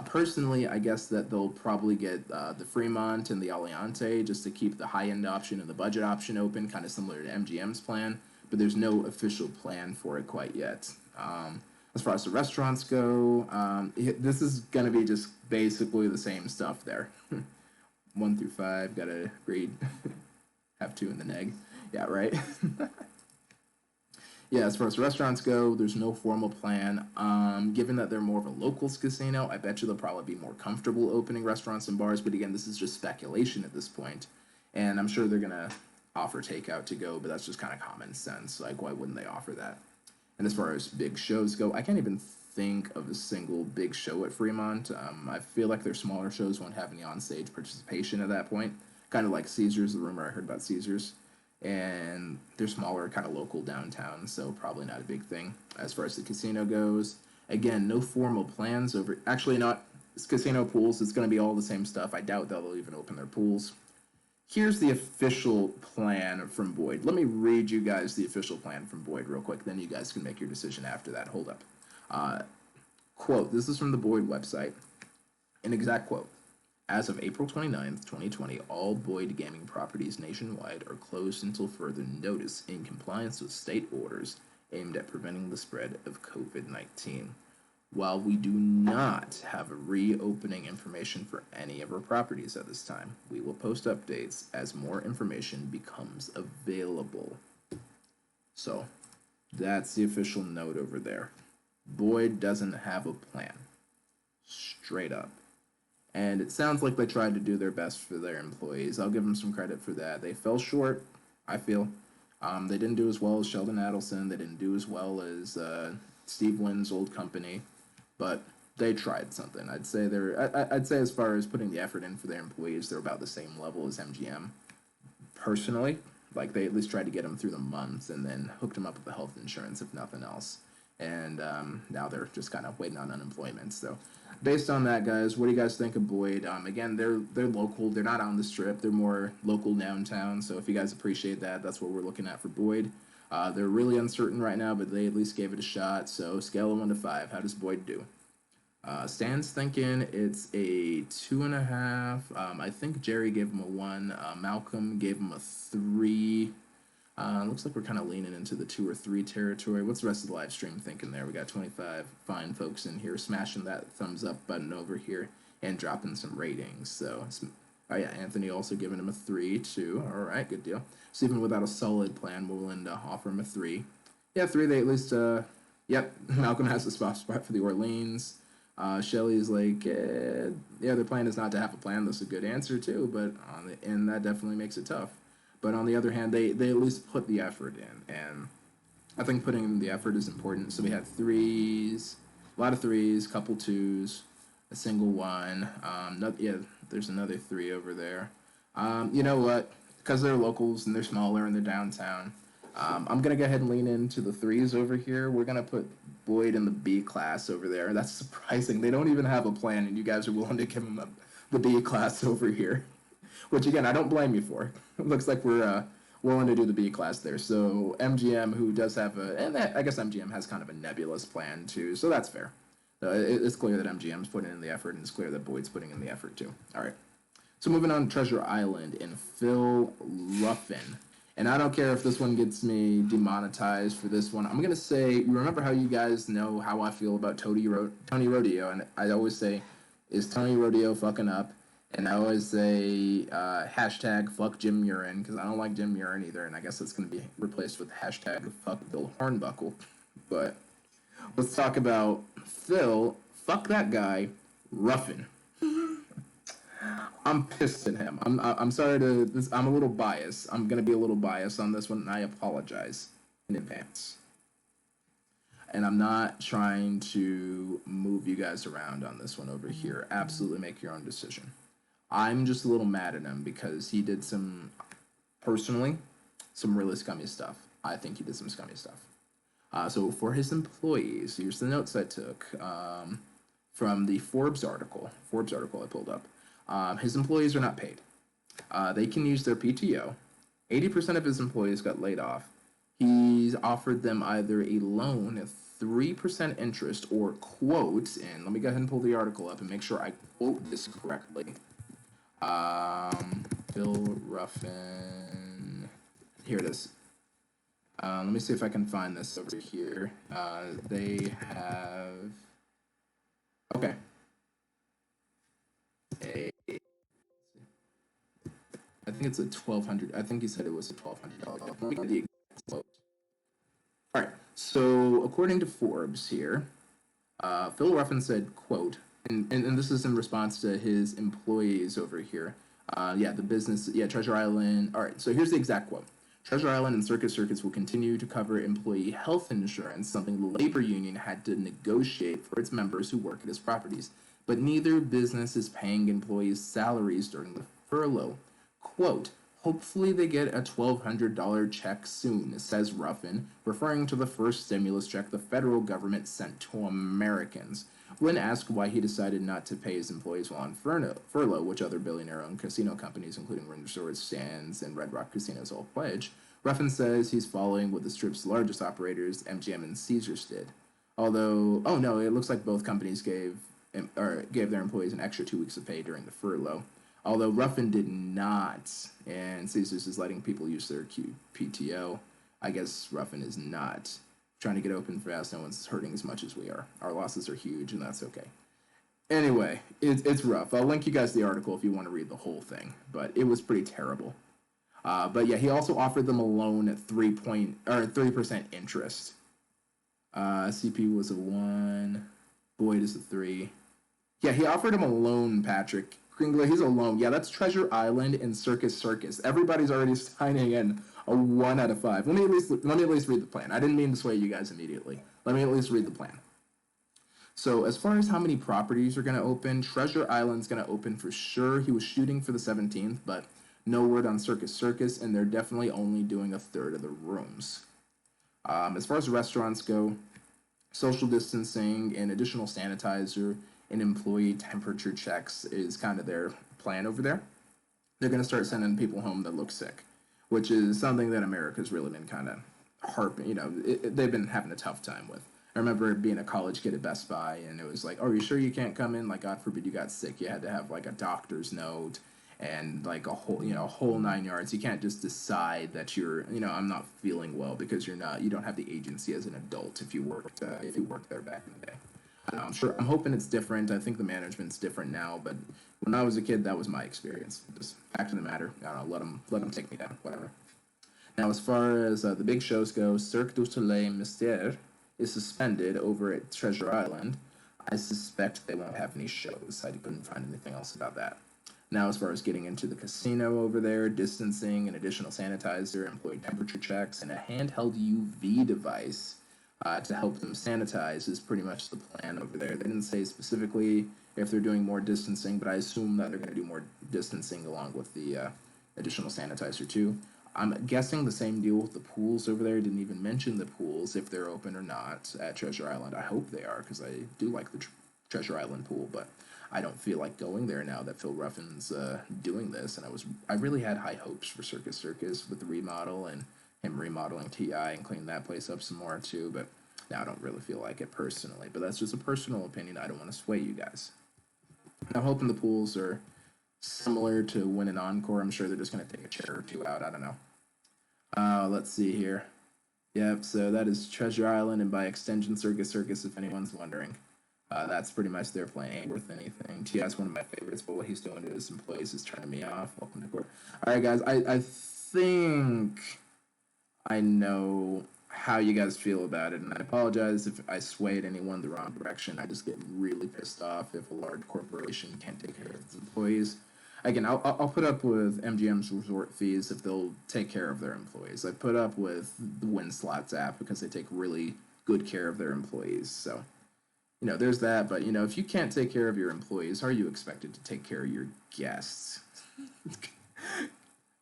Personally, I guess that they'll probably get the Fremont and the Aliante just to keep the high-end option and the budget option open, kind of similar to MGM's plan, but there's no official plan for it quite yet. As far as the restaurants go, this is going to be just basically the same stuff there. 1 through 5, gotta grade, have 2 in the neg. Yeah, right? Yeah, as far as restaurants go, there's no formal plan. Given that they're more of a locals casino, I bet you they'll probably be more comfortable opening restaurants and bars. But again, this is just speculation at this point. And I'm sure they're going to offer takeout to go, but that's just kind of common sense. Like, why wouldn't they offer that? And as far as big shows go, I can't even think of a single big show at Fremont. I feel like their smaller shows won't have any on-stage participation at that point. Kind of like Caesars, the rumor I heard about Caesars, and they're smaller, kind of local downtown, so probably not a big thing. As far as the casino goes, again, no formal plans over. Actually, not. It's casino pools. It's going to be all the same stuff. I doubt they'll even open their pools. Here's the official plan from Boyd. Let me read you guys the official plan from Boyd real quick. Then you guys can make your decision after that. Hold up. Quote. This is from the Boyd website. An exact quote. As of April 29th, 2020, all Boyd gaming properties nationwide are closed until further notice in compliance with state orders aimed at preventing the spread of COVID-19. While we do not have a reopening information for any of our properties at this time, we will post updates as more information becomes available. So, that's the official note over there. Boyd doesn't have a plan. Straight up. And it sounds like they tried to do their best for their employees. I'll give them some credit for that. They fell short, I feel. They didn't do as well as Sheldon Adelson. They didn't do as well as Steve Wynn's old company, but they tried something. I'd say as far as putting the effort in for their employees, they're about the same level as MGM. Personally, like they at least tried to get them through the months and then hooked them up with the health insurance, if nothing else. And now they're just kind of waiting on unemployment. So, based on that, guys, what do you guys think of Boyd? Again, they're local. They're not on the strip. They're more local downtown. So if you guys appreciate that, that's what we're looking at for Boyd. They're really uncertain right now, but they at least gave it a shot. So scale of 1 to 5, how does Boyd do? Stan's thinking it's a 2.5. I think Jerry gave him a 1. Malcolm gave him a 3. Looks like we're kind of leaning into the 2 or 3 territory. What's the rest of the live stream thinking there? We got 25 fine folks in here smashing that thumbs up button over here and dropping some ratings. So, oh yeah, Anthony also giving him a 3 too. All right, good deal. So even without a solid plan, we're willing to offer him a 3. Yeah, 3. They at least. Yep. Malcolm has a soft spot for the Orleans. Shelly's like, yeah, their plan is not to have a plan. That's a good answer too, but and that definitely makes it tough. But on the other hand, they at least put the effort in, and I think putting in the effort is important. So we had 3s. A lot of threes, couple twos, a single one. Yeah, there's another three over there. You know what? Because they're locals and they're smaller and they're downtown, I'm gonna go ahead and lean into the threes over here. We're gonna put Boyd in the B class over there. That's surprising. They don't even have a plan, and you guys are willing to give them the B class over here. Which again, I don't blame you for. It looks like we're willing to do the B class there. So MGM, who does have I guess MGM has kind of a nebulous plan too. So that's fair. It's clear that MGM's putting in the effort, and it's clear that Boyd's putting in the effort too. All right. So moving on to Treasure Island and Phil Ruffin. And I don't care if this one gets me demonetized for this one. I'm going to say, you remember how you guys know how I feel about Tony Rodeo? And I always say, is Tony Rodeo fucking up? And I always say, hashtag fuck Jim Murin, because I don't like Jim Murin either. And I guess it's going to be replaced with hashtag fuck Bill Hornbuckle. But let's talk about Phil, fuck that guy, Ruffin. I'm pissed at him. I'm sorry I'm a little biased. I'm gonna be a little biased on this one, and I apologize in advance. And I'm not trying to move you guys around on this one over here. Absolutely make your own decision. I'm just a little mad at him because he did some really scummy stuff. I think he did some scummy stuff. So for his employees, here's the notes I took from the Forbes article I pulled up. His employees are not paid. They can use their PTO. 80% of his employees got laid off. He's offered them either a loan at 3% interest or quote, and let me go ahead and pull the article up and make sure I quote this correctly. Phil Ruffin. Here it is. Let me see if I can find this over here. They have... Okay. I think it's a $1,200. I think he said it was a $1,200. Let me get the exact quote. All right. So according to Forbes here, Phil Ruffin said, "quote," and this is in response to his employees over here. The business. Yeah, Treasure Island. All right. So here's the exact quote. Treasure Island and Circus Circus will continue to cover employee health insurance, something the labor union had to negotiate for its members who work at its properties. But neither business is paying employees salaries during the furlough. Quote, hopefully they get a $1,200 check soon, says Ruffin, referring to the first stimulus check the federal government sent to Americans. When asked why he decided not to pay his employees while on furlough, which other billionaire-owned casino companies, including Wynn Resorts, Sands, and Red Rock Casinos all pledge, Ruffin says he's following what the Strip's largest operators, MGM and Caesars, did. Although, it looks like both companies gave their employees an extra 2 weeks of pay during the furlough. Although Ruffin did not, and Caesars is letting people use their PTO, I guess Ruffin is not trying to get open fast. No one's hurting as much as we are. Our losses are huge, and that's okay. Anyway, it's rough. I'll link you guys the article if you want to read the whole thing, but it was pretty terrible. But yeah, he also offered them a loan at 3% interest. CP was a 1. Boyd is a 3. Yeah, he offered him a loan, Patrick. Kringler, he's a loan. Yeah, that's Treasure Island and Circus Circus. Everybody's already signing in a 1 out of 5. Let me at least read the plan. I didn't mean to sway you guys immediately. Let me at least read the plan. So as far as how many properties are going to open, Treasure Island's going to open for sure. He was shooting for the 17th, but no word on Circus Circus, and they're definitely only doing a third of the rooms. As far as restaurants go, social distancing and additional sanitizer and employee temperature checks is kind of their plan over there. They're going to start sending people home that look sick, which is something that America's really been kind of harping, they've been having a tough time with. I remember being a college kid at Best Buy, and it was like, are you sure you can't come in? Like, God forbid you got sick. You had to have, like, a doctor's note and, like, a whole 9 yards. You can't just decide that you're, I'm not feeling well because you don't have the agency as an adult if you worked there back in the day. I'm hoping it's different. I think the management's different now, but when I was a kid, that was my experience. Just fact of the matter. I don't know, let them take me down, whatever. Now, as far as the big shows go, Cirque du Soleil Mystère is suspended over at Treasure Island. I suspect they won't have any shows. I couldn't find anything else about that. Now, as far as getting into the casino over there, distancing and additional sanitizer, employee temperature checks, and a handheld UV device to help them sanitize is pretty much the plan over there. They didn't say specifically if they're doing more distancing, but I assume that they're going to do more distancing along with the additional sanitizer too. I'm guessing the same deal with the pools over there. Didn't even mention the pools, if they're open or not at Treasure Island. I hope they are, because I do like the Treasure Island pool, but I don't feel like going there now that Phil Ruffin's doing this. And I really had high hopes for Circus Circus with the remodel and him remodeling TI and cleaning that place up some more too. But now I don't really feel like it personally. But that's just a personal opinion. I don't want to sway you guys. I'm hoping the pools are similar to Wynn and Encore. I'm sure they're just going to take a chair or two out. I don't know. Let's see here. Yep, so that is Treasure Island, and by extension, Circus Circus, if anyone's wondering. That's pretty much their plan. Ain't worth anything. T.I.'s one of my favorites, but what he's doing to his employees is turning me off. Welcome to court. All right, guys, I think I know how you guys feel about it, and I apologize if I swayed anyone the wrong direction. I just get really pissed off if a large corporation can't take care of its employees. Again, I'll put up with MGM's resort fees if they'll take care of their employees. I put up with the Win Slots app because they take really good care of their employees. So, there's that. But, if you can't take care of your employees, how are you expected to take care of your guests?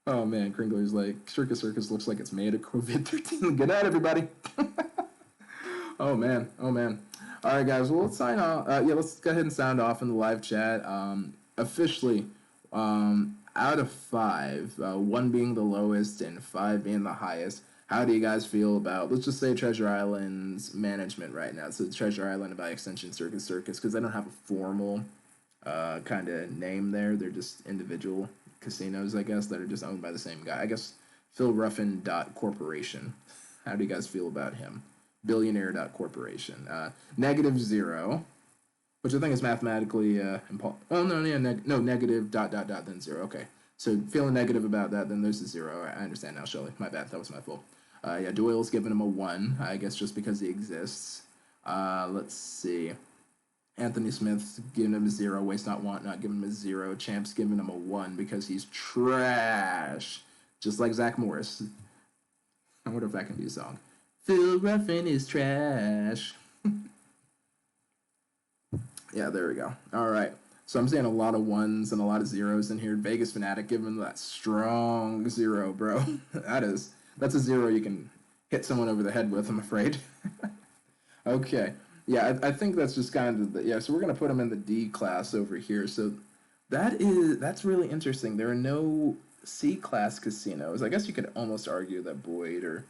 Oh, man, Kringler's like, Circus Circus looks like it's made of COVID-13. Good night, everybody. Oh, man. Oh, man. All right, guys. Well, let's sign off. Let's go ahead and sound off in the live chat. Officially, out of 5, 1 being the lowest and 5 being the highest, how do you guys feel about, let's just say, Treasure Island's management right now? So Treasure Island, and by extension Circus Circus, because they don't have a formal kind of name there. They're just individual casinos, I guess, that are just owned by the same guy. I guess Phil Ruffin Corporation. How do you guys feel about him? Billionaire Corporation. -0. Which I think is mathematically negative ... then 0. Okay, so feeling negative about that, then there's a 0. I understand now, Shelly. My bad, that was my fault. Doyle's giving him a 1, I guess, just because he exists. Let's see. Anthony Smith's giving him a 0. Waste Not Want Not giving him a 0. Champ's giving him a 1 because he's trash, just like Zach Morris. I wonder if that can be a song. Phil Ruffin is trash. Yeah, there we go. All right. So I'm seeing a lot of 1s and a lot of 0s in here. Vegas Fanatic giving him that strong 0, bro. That's a 0 you can hit someone over the head with, I'm afraid. Okay. Yeah, I think that's just kind of so we're gonna put him in the D class over here. So that's really interesting. There are no C class casinos. I guess you could almost argue that Boyd or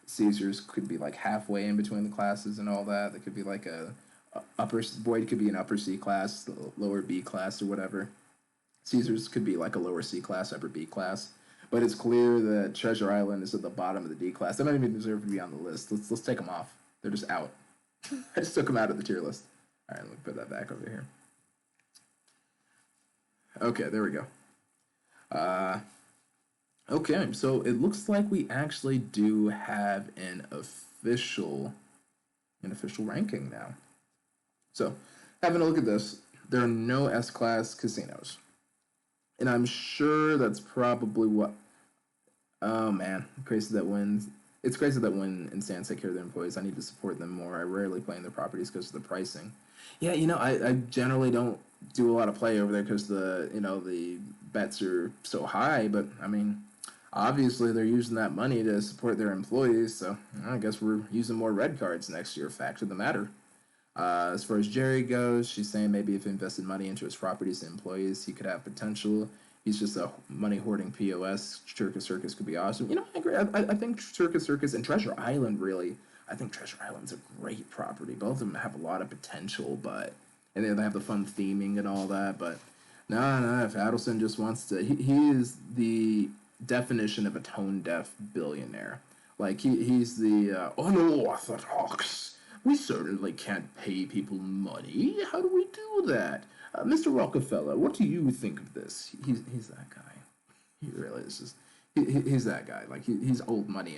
Caesars could be like halfway in between the classes and all that. They could be like Boyd could be an upper C class, lower B class, or whatever. Caesars could be like a lower C class, upper B class. But it's clear that Treasure Island is at the bottom of the D class. They don't even deserve to be on the list. Let's take them off. They're just out. I just took them out of the tier list. All right, let me put that back over here. Okay, there we go. Okay, so it looks like we actually do have an official ranking now. So, having a look at this, there are no S-Class casinos. And I'm sure that's probably what... Oh, man. It's crazy that Wynn and Sands take care of their employees. I need to support them more. I rarely play in their properties because of the pricing. Yeah, I generally don't do a lot of play over there because the bets are so high. But, I mean, obviously they're using that money to support their employees. So, I guess we're using more red cards next year. Fact of the matter. As far as Jerry goes, she's saying maybe if he invested money into his properties and employees, he could have potential. He's just a money hoarding POS. Circus Circus could be awesome. I agree. I think Circus Circus and Treasure Island really. I think Treasure Island's a great property. Both of them have a lot of potential, and they have the fun theming and all that. But no. If Adelson just wants to, he is the definition of a tone deaf billionaire. Like he's the unorthodox. We certainly can't pay people money. How do we do that? Mr. Rockefeller, what do you think of this? He's that guy. He really is just... He's that guy. Like, he's old money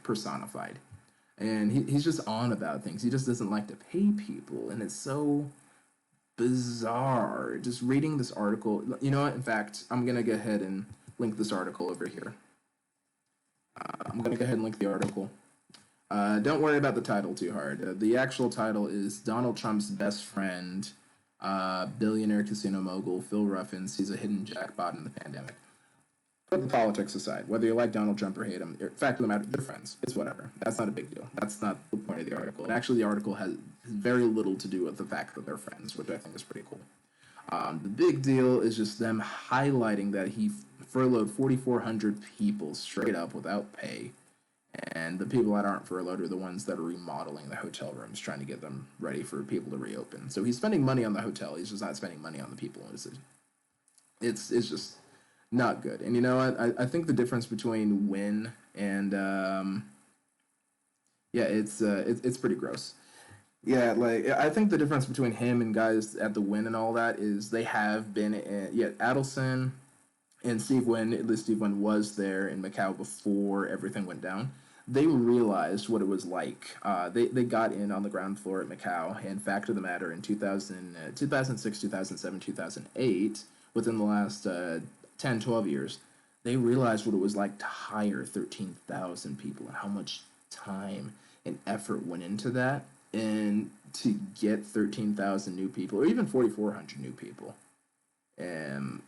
personified. And he's just on about things. He just doesn't like to pay people. And it's so bizarre. Just reading this article... You know what? In fact, I'm going to go ahead and link this article over here. I'm going to go ahead and link the article. Don't worry about the title too hard. The actual title is Donald Trump's best friend, billionaire casino mogul Phil Ruffin sees a hidden jackpot in the pandemic. Put the politics aside. Whether you like Donald Trump or hate him, fact of the matter, they're friends. It's whatever. That's not a big deal. That's not the point of the article. And actually, the article has very little to do with the fact that they're friends, which I think is pretty cool. The big deal is just them highlighting that he furloughed 4,400 people straight up without pay. And the people that aren't furloughed are the ones that are remodeling the hotel rooms, trying to get them ready for people to reopen. So he's spending money on the hotel. He's just not spending money on the people. It's just not good. And you know what? I think the difference between Wynn and yeah, it's pretty gross. Yeah, like I think the difference between him and guys at the Wynn and all that is they have been yeah, Adelson and Steve Wynn, at least Steve Wynn was there in Macau before everything went down. They realized what it was like. They got in on the ground floor at Macau, and fact of the matter, in 2006, 2007, 2008, within the last 10, 12 years, they realized what it was like to hire 13,000 people and how much time and effort went into that. And to get 13,000 new people, or even 4,400 new people, and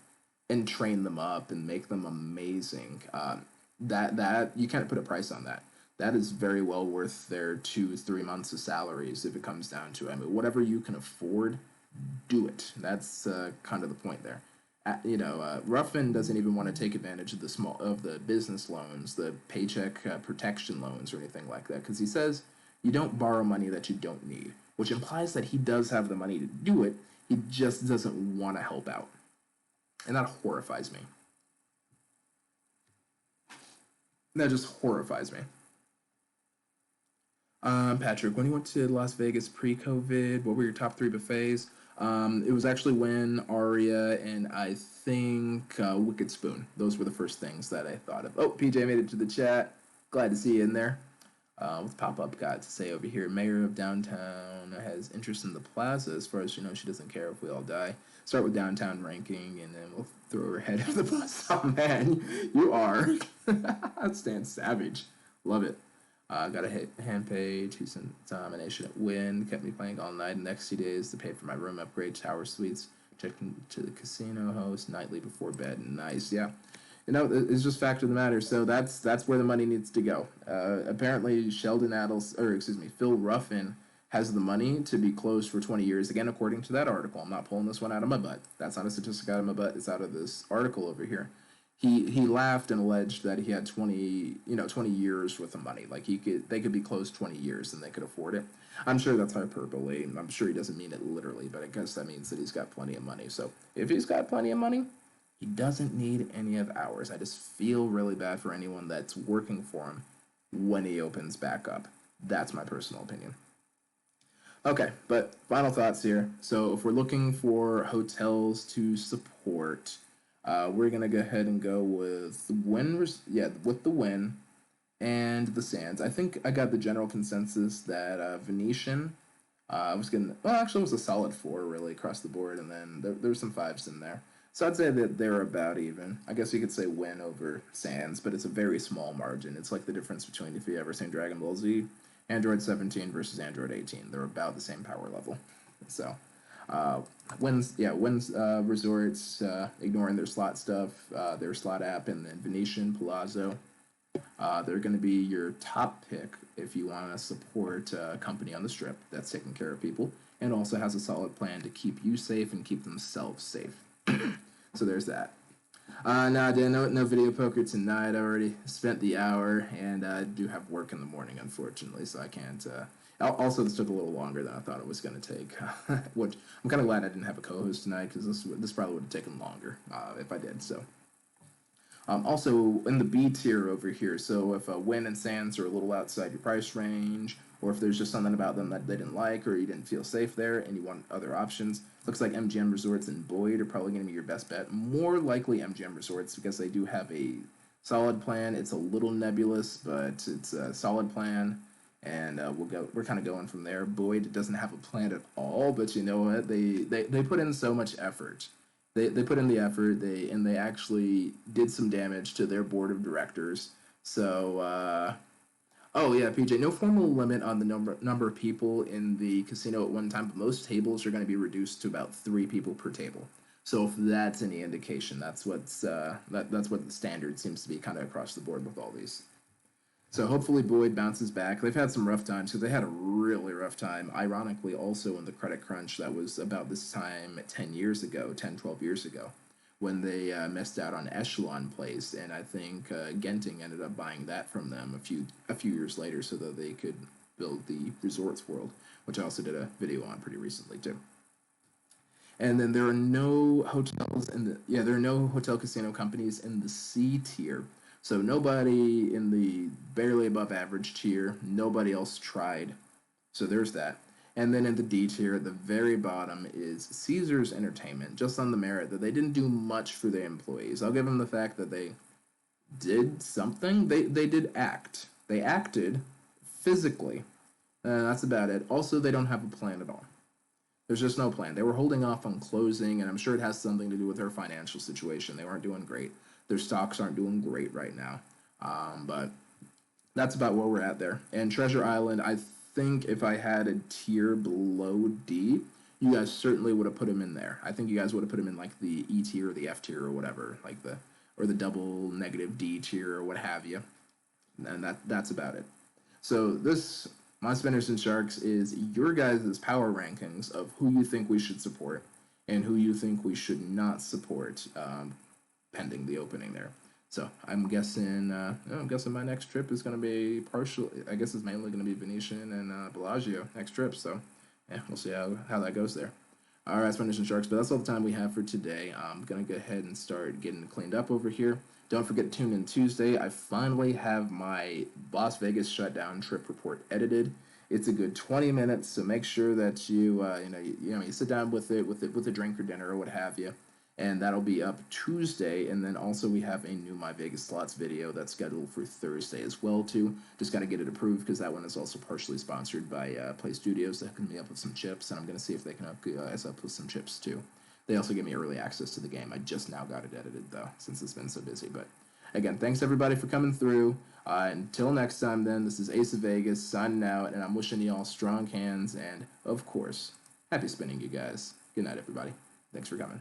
train them up and make them amazing. That you can't put a price on that. That is very well worth their 2 3 months of salaries if it comes down to it. I mean, whatever you can afford, do it. That's kind of the point there. Ruffin doesn't even want to take advantage of the business loans, the paycheck protection loans, or anything like that, because he says you don't borrow money that you don't need, which implies that he does have the money to do it. He just doesn't want to help out, and that horrifies me. That just horrifies me. Patrick, when you went to Las Vegas pre-COVID, what were your top 3 buffets? It was actually Wynn, Aria, and I think Wicked Spoon. Those were the first things that I thought of. Oh, PJ made it to the chat. Glad to see you in there. What's Pop-Up got to say over here? Mayor of Downtown has interest in the plaza. As far as you know, she doesn't care if we all die. Start with downtown ranking, and then we'll throw her head of the plaza. Oh, man, you are. Stan Savage. Love it. Got a hand pay, 2 cent domination at Wynn. Kept me playing all night. The next 2 days to pay for my room upgrade, tower suites. Checked into the casino host nightly before bed. Nice, yeah. It's just fact of the matter. So that's where the money needs to go. Apparently, Phil Ruffin has the money to be closed for 20 years. Again, according to that article, I'm not pulling this one out of my butt. That's not a statistic out of my butt. It's out of this article over here. He laughed and alleged that he had 20 years worth of money. Like they could be closed 20 years and they could afford it. I'm sure that's hyperbole. I'm sure he doesn't mean it literally, but I guess that means that he's got plenty of money. So if he's got plenty of money, he doesn't need any of ours. I just feel really bad for anyone that's working for him when he opens back up. That's my personal opinion. Okay, but final thoughts here. So if we're looking for hotels to support, we're gonna go ahead and go with with the Wynn and the Sands. I think I got the general consensus that Venetian. I was getting actually it was a solid 4 really across the board, and then there were some 5s in there. So I'd say that they're about even. I guess you could say Wynn over Sands, but it's a very small margin. It's like the difference between if you ever seen Dragon Ball Z, Android 17 versus Android 18. They're about the same power level. So Wynn's Resorts, ignoring their slot stuff, their slot app, and then Venetian, Palazzo. They're going to be your top pick if you want to support a company on the strip that's taking care of people and also has a solid plan to keep you safe and keep themselves safe. So there's that. No video poker tonight. I already spent the hour, and I do have work in the morning, unfortunately, so I can't. Also, this took a little longer than I thought it was going to take, which I'm kind of glad I didn't have a co-host tonight, because this probably would have taken longer if I did, so. Also, in the B tier over here, so if Wynn and Sands are a little outside your price range, or if there's just something about them that they didn't like, or you didn't feel safe there, and you want other options, looks like MGM Resorts and Boyd are probably going to be your best bet. More likely MGM Resorts, because they do have a solid plan. It's a little nebulous, but it's a solid plan, and we're kind of going from there. Boyd doesn't have a plan at all, but you know what? They put in so much effort. They put in the effort. They actually did some damage to their board of directors. So Oh yeah, PJ. No formal limit on the number of people in the casino at one time, but most tables are going to be reduced to about 3 people per table. So if that's any indication, that's what the standard seems to be kind of across the board with all these. So hopefully Boyd bounces back. They've had some rough times because they had a really rough time. Ironically, also in the credit crunch that was about this time 10 years ago, 10, 12 years ago, when they missed out on Echelon Place, and I think Genting ended up buying that from them a few years later so that they could build the Resorts World, which I also did a video on pretty recently too. And then there are no hotels in the there are no hotel casino companies in the C tier. So nobody in the barely above average tier, nobody else tried. So there's that. And then in the D tier at the very bottom is Caesars Entertainment, just on the merit that they didn't do much for their employees. I'll give them the fact that they did something. They did act. They acted physically. That's about it. Also, they don't have a plan at all. There's just no plan. They were holding off on closing, and I'm sure it has something to do with their financial situation. They weren't doing great. Their stocks aren't doing great right now. But that's about where we're at there. And Treasure Island, I think if I had a tier below D, you guys certainly would have put him in there. I think you guys would have put him in like the E tier or the F tier or whatever, like the double negative D tier or what have you. And that's about it. So this my spinners and sharks is your guys' power rankings of who you think we should support and who you think we should not support, pending the opening there. So I'm guessing my next trip is going to be partial. I guess it's mainly going to be Venetian and Bellagio next trip. So yeah, we'll see how that goes there. All right, Spanish and Sharks, but that's all the time we have for today. I'm going to go ahead and start getting cleaned up over here. Don't forget to tune in Tuesday. I finally have my Las Vegas shutdown trip report edited. It's a good 20 minutes, so make sure that you sit down with a drink or dinner or what have you, and that'll be up Tuesday. And then also we have a new My Vegas Slots video that's scheduled for Thursday as well too. Just got to get it approved because that one is also partially sponsored by Play Studios. That hooked me up with some chips, and I'm going to see if they can hook us up with some chips too. They also give me early access to the game. I just now got it edited though, since it's been so busy. But again, thanks everybody for coming through. Until next time, then, this is Ace of Vegas signing out, and I'm wishing you all strong hands and, of course, happy spinning, you guys. Good night, everybody. Thanks for coming.